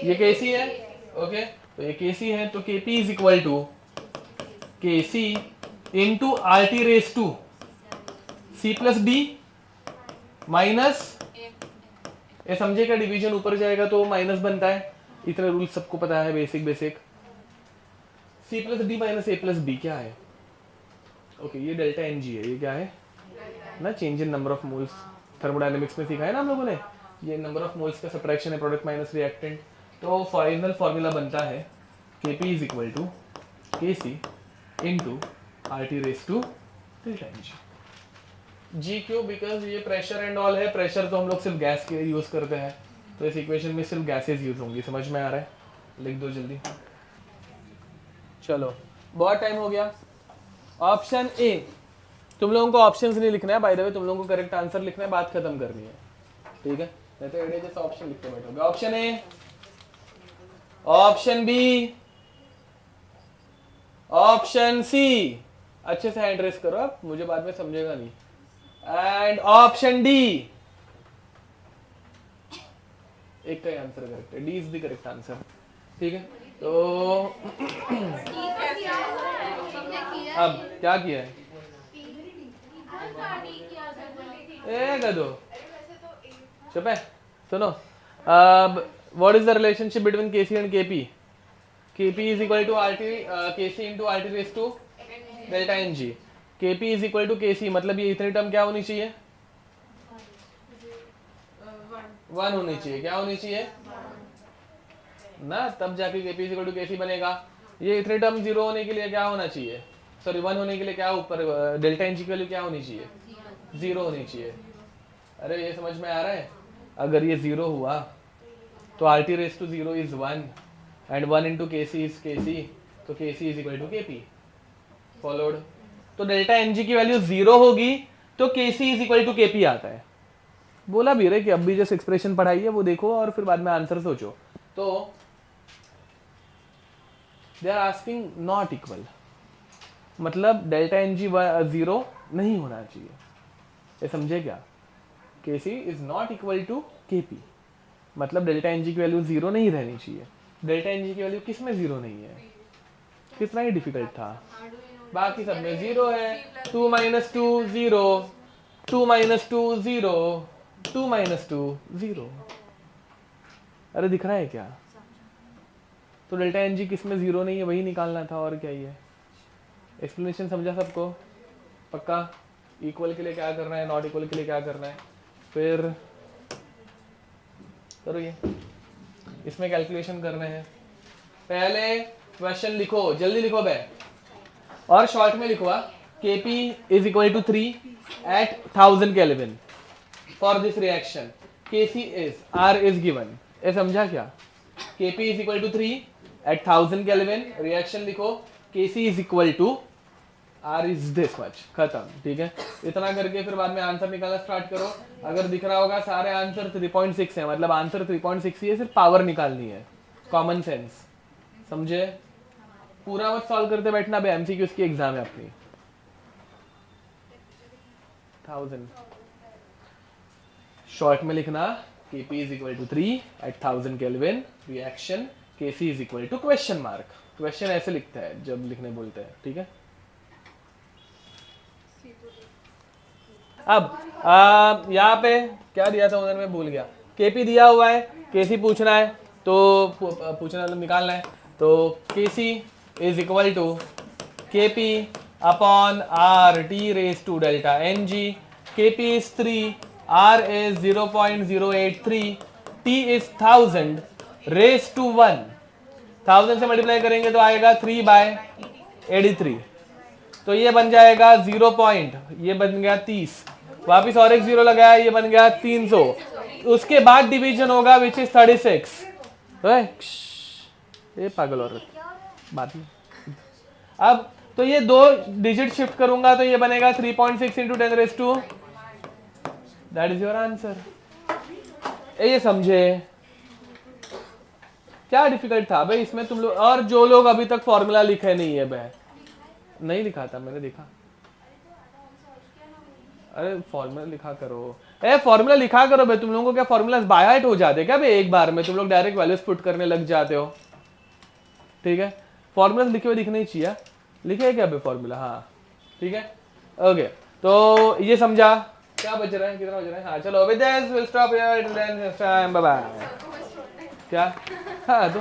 ये Kc है। ओके, तो ये Kc है, तो Kp is equal to Kc into RT raised to C plus D minus, ये समझे क्या? डिवीजन ऊपर जाएगा तो माइनस बनता है, इतना रूल सबको पता है, basic. C plus D minus A plus B क्या है? ओके, ये डेल्टा Ng है। ये क्या है ना? Change in number of moles, thermodynamics में सीखा है ना हम लोगों ने। ये नंबर ऑफ मोल्स का सब्ट्रैक्शन है, प्रोडक्ट माइनस रिएक्टेंट। तो फाइनल फॉर्मूला बनता है Kp is equal to Kc into RT raise to delta Ng। जी क्यों? बिकॉज ये प्रेशर एंड ऑल है। प्रेशर तो हम लोग सिर्फ गैस के यूज करते हैं, तो इस इक्वेशन में सिर्फ गैसेस यूज होंगी। समझ में आ रहा है? लिख दो जल्दी। चलो, बहुत टाइम हो गया। ऑप्शन ए, तुम लोगों को ऑप्शंस नहीं लिखना है, बाय द वे तुम लोगों को करेक्ट आंसर लिखना है, बात खत्म करनी है। ठीक है, नहीं तो एडे जैसा ऑप्शन लिखते बैठोगे। Option A, option B, option C. अच्छे से हैंड रेस करो, अब मुझे बाद में समझेगा नहीं। And option D. एक का ही आंसर करेक्ट है, D is the correct answer. ठीक है, तो अब क्या किया है? ए गधो, चुप है। सुनो, अब what is the relationship between KC and KP? KP is equal to R T, KC into R T raise to delta N G. KP is equal to KC, मतलब ये इतनी टर्म क्या होनी चाहिए? 1 होनी चाहिए। क्या होनी चाहिए ना, तब जाके केपी इज इक्वल टू केसी बनेगा। ये इतने टर्म 0 होने के लिए क्या होना चाहिए, सॉरी 1 होने के लिए क्या ऊपर डेल्टा एन जी की वैल्यू क्या होनी चाहिए? 0 होनी चाहिए। अरे ये समझ में आ रहा है? अगर ये 0 हुआ तो R T raise to 0 is 1 and 1 into K C is K C, तो K C is equal to K P. Followed? तो डेल्टा एन जी की वैल्यू 0 होगी तो K C is equal to K P आता है। बोला भी रहे कि अब भी जैसे एक्सप्रेशन पढ़ाई है वो देखो और फिर बाद में आंसर सोचो। तो they are asking not equal, मतलब डेल्टा एन जी 0 नहीं होना चाहिए। ये समझे क्या? K C is not equal to K P, मतलब डेल्टा एन जी की वैल्यू 0 नहीं रहनी चाहिए। डेल्टा एन जी की वैल्यू किस में 0 नहीं है? कितना ही डिफिकल्ट था, बाकी सब में 0 है। 2 माइनस 2 0, 2 माइनस 2 0, 2 माइनस 2 0। अरे दिख रहा है क्या? तो डेल्टा एन जी किस में 0 नहीं है वही निकालना था, और क्या ही है। एक्सप्लेनेशन समझा सबको? पक्का? इक्वल के लिए क्या करना है, नॉट इक्वल के लिए क्या करना है, फिर करो ये। इसमें कैलकुलेशन करने हैं। पहले क्वेश्चन लिखो, जल्दी लिखो बे, और शॉर्ट में लिखो। Kp is equal to 3 at 1000 Kelvin for this reaction. Kc is R is given. ये समझा क्या? Kp is equal to 3 at 1000 Kelvin. Reaction लिखो, Kc is equal to R is this much. खत्म। ठीक है, इतना करके फिर बाद में आंसर निकालना स्टार्ट करो। अगर दिख रहा होगा सारे आंसर 3.6 है, मतलब आंसर 3.6 ही है, सिर्फ पावर निकालनी है। कॉमन सेंस, समझे? पूरा मत सॉल्व करते बैठना बे, एमसीक्यूज की एग्जाम है अपनी। 1000 शॉर्ट में लिखना, Kp is equal to 3 at 1000 Kelvin, reaction Kc is equal to question mark। Question ऐसे लिखता है जब लिखने बोलते हैं। ठीक है, अब यहाँ पे क्या दिया था उधर, मैं भूल गया। Kp दिया हुआ है, Kc पूछना है, तो पूछना मतलब निकालना है। तो Kc is equal to Kp upon RT raised to delta Ng। Kp is 3, R is 0.083, T is 1000 raised to 1। 1000 से मल्टीप्लाई करेंगे तो आएगा 3/83, तो ये बन जाएगा 0 पॉइंट, ये बन गया 30, वापिस और एक 0 लगाया, ये बन गया 300। उसके बाद डिवीजन होगा विच इज 36। ये पागल औरत बात नहीं। अब तो ये 2 डिजिट शिफ्ट करूंगा तो ये बनेगा 3.6 into 10 raise to, that is your answer. ये समझे? क्या डिफिकल्ट था भाई इसमें तुम लोग? और जो लोग अभी तक फॉर्मूला लिखे नहीं है भाई, नहीं लिखा था मैंने देखा। अरे फॉर्मूला लिखा करो, फॉर्मूला लिखा करो भाई। तुम लोगों को क्या फॉर्मूला बाय हार्ट हो जाते क्या भाई? एक बार में तुम लोग डायरेक्ट वैल्यूज पुट करने लग जाते हो। ठीक है, फॉर्मूला लिखे हुए दिखने चाहिए। लिखे है क्या भाई फॉर्मूला? हाँ ठीक है, ओके। तो ये समझा? क्या बच रहा है, कितना बच रहा है? हाँ चलो, with this will stop here, till then next time, bye bye. क्या? हाँ तो